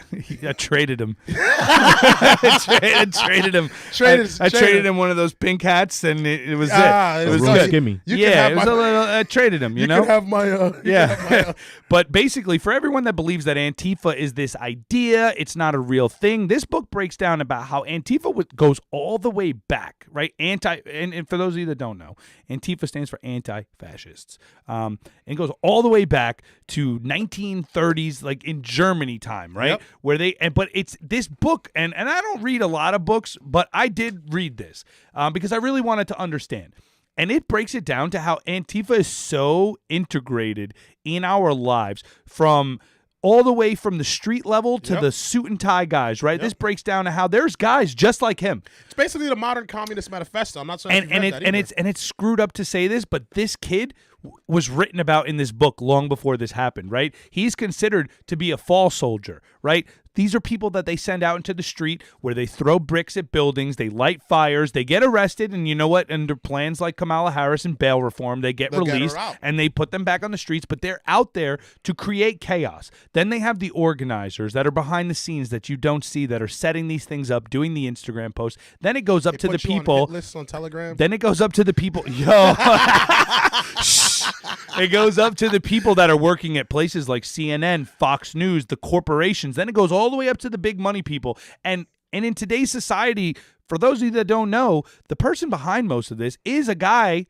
traded him. I traded him. I traded him one of those pink hats, and it was it. It was Real good. skimmy. You can Yeah, have it was my- a little. I traded him. You know. can have my. You can have my, But basically, for everyone that believes that Antifa is this idea, it's not a real thing. This book breaks down about how Antifa goes all the way back, right? And for those of you that don't know, Antifa stands for anti-fascists. And it goes all the way back to 1930s, like in Germany time, right? Yep. Where but it's this book, and I don't read a lot of books, but I did read this because I really wanted to understand. And it breaks it down to how Antifa is so integrated in our lives, from all the way from the street level to the suit and tie guys, right? This breaks down to how there's guys just like him. It's basically the modern Communist Manifesto. I'm not saying it's screwed up to say this, but this kid was written about in this book long before this happened, right? He's considered to be a fall soldier, right? These are people that they send out into the street where they throw bricks at buildings, they light fires, they get arrested, and you know what? Under plans like Kamala Harris and bail reform, they get released and they put them back on the streets, but they're out there to create chaos. Then they have the organizers that are behind the scenes that you don't see, that are setting these things up, doing the Instagram posts. Then it goes up to the people. Lists on Telegram. Then it goes up to the people. Yo. It goes up to the people that are working at places like CNN, Fox News, the corporations. Then it goes all the way up to the big money people. And in today's society, for those of you that don't know, the person behind most of this is a guy,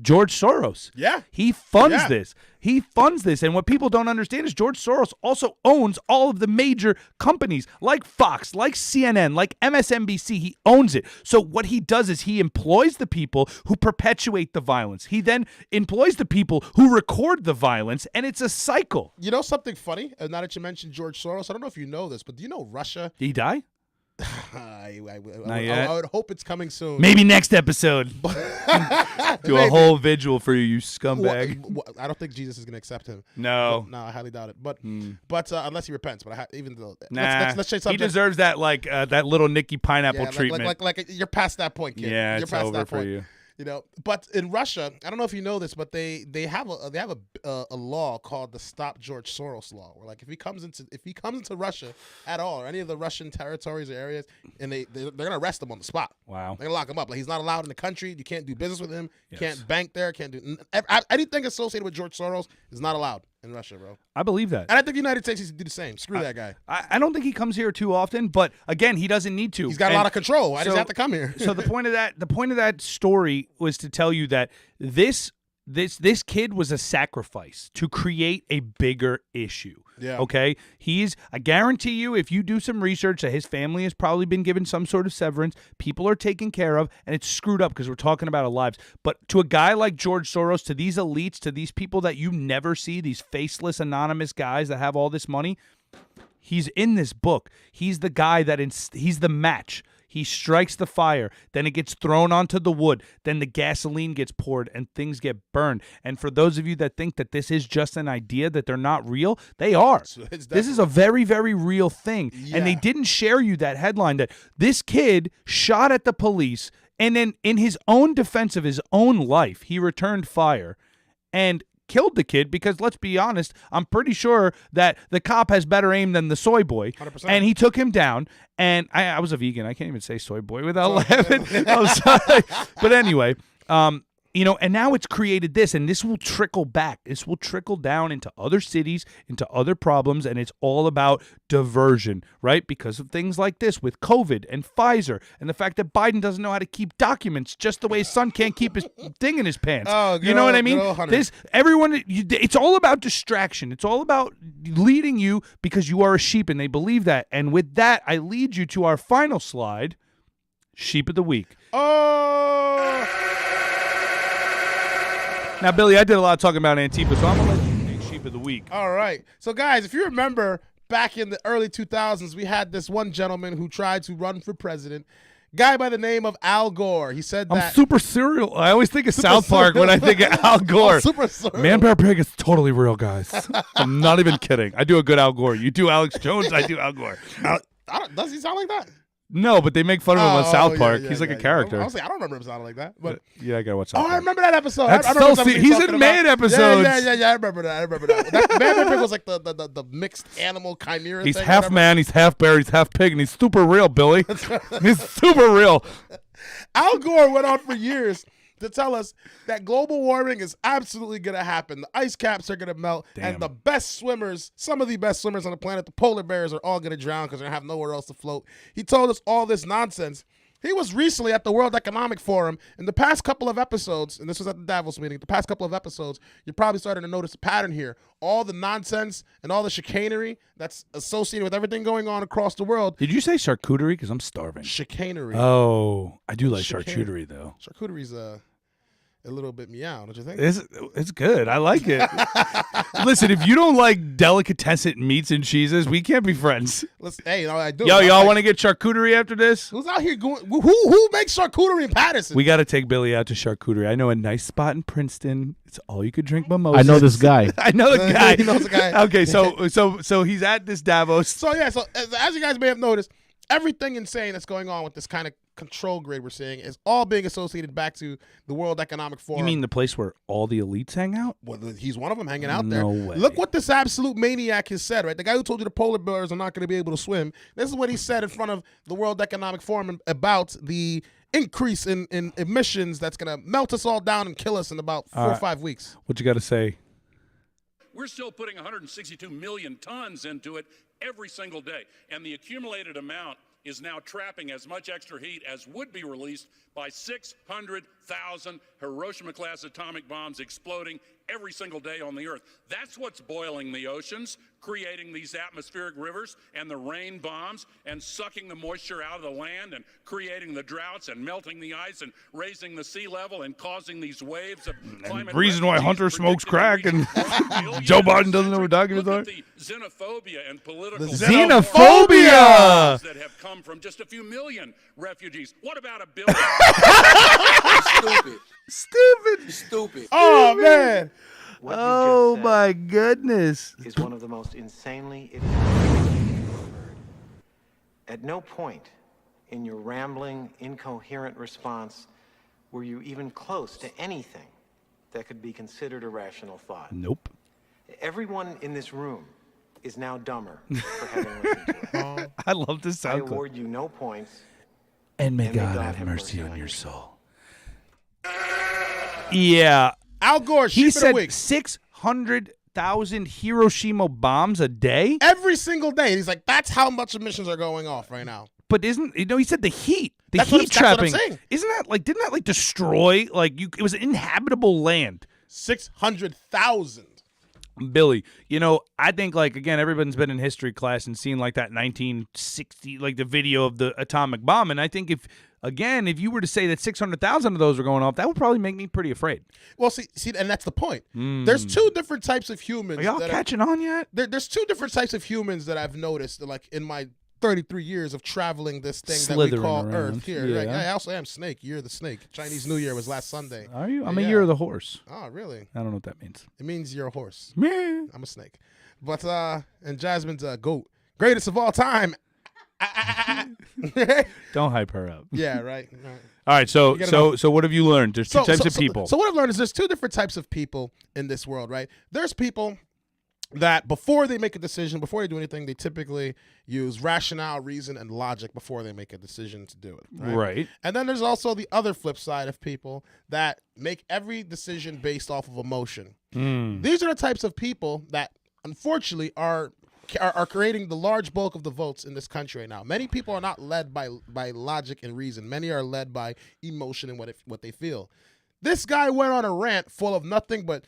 George Soros. Yeah. He funds this. He funds this. And what people don't understand is George Soros also owns all of the major companies like Fox, like CNN, like MSNBC. He owns it. So what he does is he employs the people who perpetuate the violence. He then employs the people who record the violence, and it's a cycle. You know something funny? Now that you mentioned George Soros, I don't know if you know this, but do you know Russia? Did he die? I Not would hope it's coming soon. Maybe next episode. Do a whole vigil for you, scumbag. I don't think Jesus is going to accept him. No. No, I highly doubt it. But unless he repents. But even though let's change subject. He deserves that that little Nicky Pineapple treatment. Like you're past that point, kid. Yeah, you're it's past over that for point. you. You know, but in Russia, I don't know if you know this, but they have a law called the Stop George Soros law, where like if he comes into Russia at all or any of the Russian territories or areas, and they're gonna arrest him on the spot. Wow, they're gonna lock him up. Like he's not allowed in the country. You can't do business with him. You can't bank there. Can't do anything associated with George Soros is not allowed in Russia, bro. I believe that. And I think the United States needs to do the same. Screw that guy. I don't think he comes here too often, but again, he doesn't need to. He's got a lot of control. I just have to come here. So the point of that story was to tell you that this kid was a sacrifice to create a bigger issue. Yeah. Okay? I guarantee you, if you do some research, that his family has probably been given some sort of severance. People are taken care of, and it's screwed up because we're talking about our lives. But to a guy like George Soros, to these elites, to these people that you never see, these faceless, anonymous guys that have all this money, he's in this book. He's the guy he's the match. He strikes the fire, then it gets thrown onto the wood, then the gasoline gets poured and things get burned. And for those of you that think that this is just an idea, that they're not real, they are. This is a very, very real thing. Yeah. And they didn't share you that headline that this kid shot at the police, and then in his own defense of his own life, he returned fire and killed the kid, because let's be honest, I'm pretty sure that the cop has better aim than the soy boy. 100%. And he took him down. And I was a vegan. I can't even say soy boy without laughing. I'm sorry. But anyway, and now it's created this, and this will trickle back. This will trickle down into other cities, into other problems, and it's all about diversion, right? Because of things like this with COVID and Pfizer and the fact that Biden doesn't know how to keep documents, just the way his son can't keep his thing in his pants. Oh, you know what I mean? It's all about distraction. It's all about leading you because you are a sheep, and they believe that. And with that, I lead you to our final slide, Sheep of the Week. Oh! Now, Billy, I did a lot of talking about Antifa, so I'm going to let you take Sheep of the Week. All right. So, guys, if you remember, back in the early 2000s, we had this one gentleman who tried to run for president, guy by the name of Al Gore. He said that... I'm super serial. I always think of South Park when I think of Al Gore. Super serial. Man Bear Pig is totally real, guys. I'm not even kidding. I do a good Al Gore. You do Alex Jones, I do Al Gore. Does he sound like that? No, but they make fun of him on South Park. He's like a character. I was like, I don't remember him sounding like that. But yeah, I gotta watch South Park. I remember that episode. He's in Mad episodes. Yeah, I remember that. That Man Pig was like the mixed animal chimera. He's thing, half whatever. man, he's half bear, he's half pig, and he's super real, Billy. He's super real. Al Gore went on for years to tell us that global warming is absolutely going to happen. The ice caps are going to melt, and the best swimmers, some of the best swimmers on the planet, the polar bears, are all going to drown because they're going to have nowhere else to float. He told us all this nonsense. He was recently at the World Economic Forum. In the past couple of episodes, and this was at the Davos meeting, the past couple of episodes, you're probably starting to notice a pattern here. All the nonsense and all the chicanery that's associated with everything going on across the world. Did you say charcuterie? Because I'm starving. Chicanery. Oh, I do like charcuterie, though. Charcuterie's a little bit meow, don't you think? It's good. I like it. Listen, if you don't like delicatessen meats and cheeses, we can't be friends. Hey, I do. Yo, y'all want to get charcuterie after this? Who's out here going? Who makes charcuterie in Patterson? We got to take Billy out to charcuterie. I know a nice spot in Princeton. It's all you could drink mimosas. I know this guy. I know the guy. He knows the guy. Okay, so he's at this Davos. So as you guys may have noticed, everything insane that's going on with this kind of control grid we're seeing is all being associated back to the World Economic Forum. You mean the place where all the elites hang out? Well, he's one of them hanging out there. No way. Look what this absolute maniac has said, right? The guy who told you the polar bears are not going to be able to swim. This is what he said in front of the World Economic Forum about the increase in emissions that's going to melt us all down and kill us in about 4 or 5 weeks. What you got to say? We're still putting 162 million tons into it every single day, and the accumulated amount is now trapping as much extra heat as would be released by 600,000 Hiroshima-class atomic bombs exploding every single day on the Earth. That's what's boiling the oceans, creating these atmospheric rivers and the rain bombs and sucking the moisture out of the land and creating the droughts and melting the ice and raising the sea level and causing these waves of climate. Reason why Hunter smokes crack and Joe Biden doesn't know what documents are. The xenophobia and political xenophobia that have come from just a few million refugees. What about a billion? Stupid. Oh, man. Oh, my goodness. Is one of the most insanely At no point in your rambling, incoherent response were you even close to anything that could be considered a rational thought. Nope. Everyone in this room is now dumber for having listened to it. I love this I sound clip. award you no points. And may God have mercy on your soul. Yeah. Al Gore, He sheep of the said week. 600,000 Hiroshima bombs a day? Every single day. He's like, that's how much emissions are going off right now. But isn't, he said the heat. The That's what heat I'm- that's what I'm trapping. saying. Isn't that like, didn't that like destroy, like, it was inhabitable land? 600,000. Billy, I think, like, again, everyone's been in history class and seen, like, that 1960, like, the video of the atomic bomb. And I think if you were to say that 600,000 of those were going off, that would probably make me pretty afraid. Well, see, and that's the point. There's two different types of humans. Are y'all catching on yet? There's two different types of humans that I've noticed, like, in my 33 years of traveling this thing Slithering that we call around. Earth here. Yeah. Right? I also am Snake. You're the Snake. Chinese New Year was last Sunday. Are you? I'm Yeah. a year of the horse. Oh, really? I don't know what that means. It means you're a horse. Meh. I'm a snake. But, and Jasmine's a goat. Greatest of all time. Don't hype her up. Yeah, right. All right, so You gotta know. what have you learned? There's two types of people. So what I've learned is there's two different types of people in this world, right? There's people that before they make a decision, before they do anything, they typically use rationale, reason, and logic before they make a decision to do it. Right. And then there's also the other flip side of people that make every decision based off of emotion. These are the types of people that, unfortunately, are creating the large bulk of the votes in this country right now. Many people are not led by logic and reason. Many are led by emotion and what they feel. This guy went on a rant full of nothing but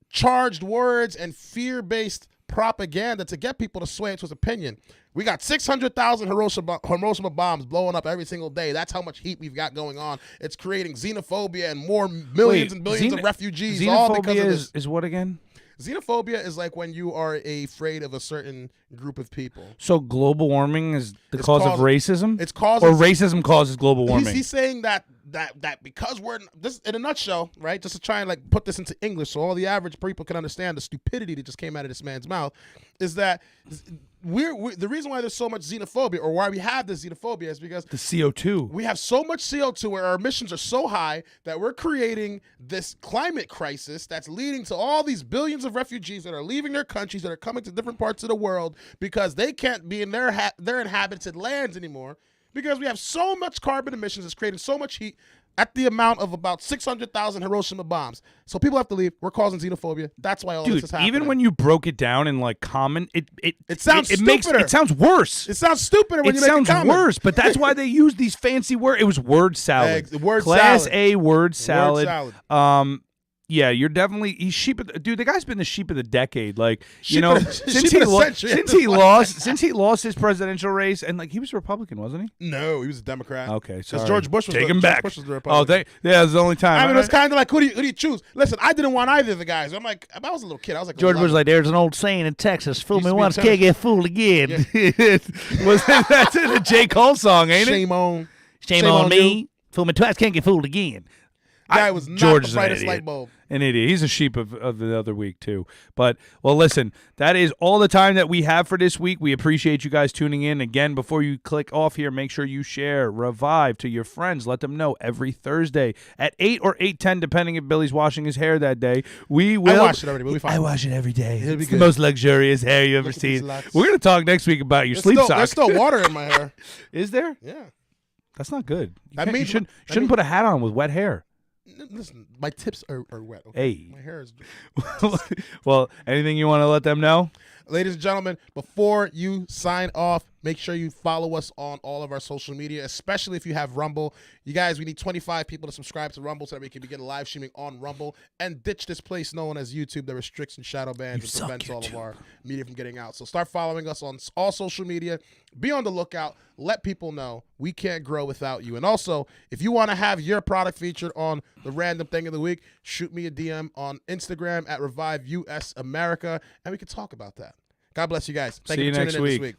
charged words and fear-based propaganda to get people to sway into his opinion. We got 600,000 Hiroshima bombs blowing up every single day. That's how much heat we've got going on. It's creating xenophobia and more millions and billions of refugees. All because of this. Is what again? Xenophobia is like when you are afraid of a certain group of people. So global warming is the cause of racism? It's causing, or racism causes global warming? He's saying that because we're this in a nutshell, right? Just to try and like put this into English so all the average people can understand the stupidity that just came out of this man's mouth, is that we're the reason why there's so much xenophobia, or why we have this xenophobia, is because the CO2. We have so much CO2 where our emissions are so high that we're creating this climate crisis that's leading to all these billions of refugees that are leaving their countries, that are coming to different parts of the world because they can't be in their inhabited lands anymore, because we have so much carbon emissions that's creating so much heat at the amount of about 600,000 Hiroshima bombs. So people have to leave. We're causing xenophobia. That's why all this is happening. Even when you broke it down in like common, it sounds stupider. It sounds worse. It sounds stupider when you make it common. It sounds worse, but that's why they use these fancy words. It was word salad. Word Class salad. A word salad. Word salad. Yeah, you're definitely he's sheep of dude. The guy's been the sheep of the decade. Like Sheep of the- sheep of the century. since he lost his presidential race, and like he was a Republican, wasn't he? No, he was a Democrat. Okay, Because sorry. George Bush was Take the, him George back. Bush was the Oh, Republican. yeah, it was the only time. I mean, it was All right. kind of like, who do you choose? Listen, I didn't want either of the guys. I'm like, I was a little kid. I was like, George 11. was like, there's an old saying in Texas, fool Used me to be once, in can't get fooled again. That's in a J. Cole song, ain't it? Shame on. Shame on me. you. Fool me twice, can't get fooled again. Guy was not George the is an brightest idiot. light bulb. An idiot. He's a sheep of the other week, too. But, well, listen, that is all the time that we have for this week. We appreciate you guys tuning in. Again, before you click off here, make sure you share Revive to your friends. Let them know every Thursday at 8 or 8:10, depending if Billy's washing his hair that day. We will. I watched it already, but we fine. I wash it every day. It'll be It's the good. most luxurious hair you ever Look at these seen. locks. We're going to talk next week about your There's sleep still, socks. there's still water in my hair. Is there? Yeah. That's not good. You, That can't- you means- shouldn't, that shouldn't means- put a hat on with wet hair. Listen, my tips are wet. Okay? Hey. My hair is. Well, anything you want to let them know? Ladies and gentlemen, before you sign off, make sure you follow us on all of our social media, especially if you have Rumble. You guys, we need 25 people to subscribe to Rumble so that we can begin live streaming on Rumble and ditch this place known as YouTube that restricts and shadow bans and prevents all of our media from getting out. So start following us on all social media. Be on the lookout. Let people know we can't grow without you. And also, if you want to have your product featured on the Random Thing of the Week, shoot me a DM on Instagram at Revive US America, and we can talk about that. God bless you guys. Thank See you you for tuning next in this week. week.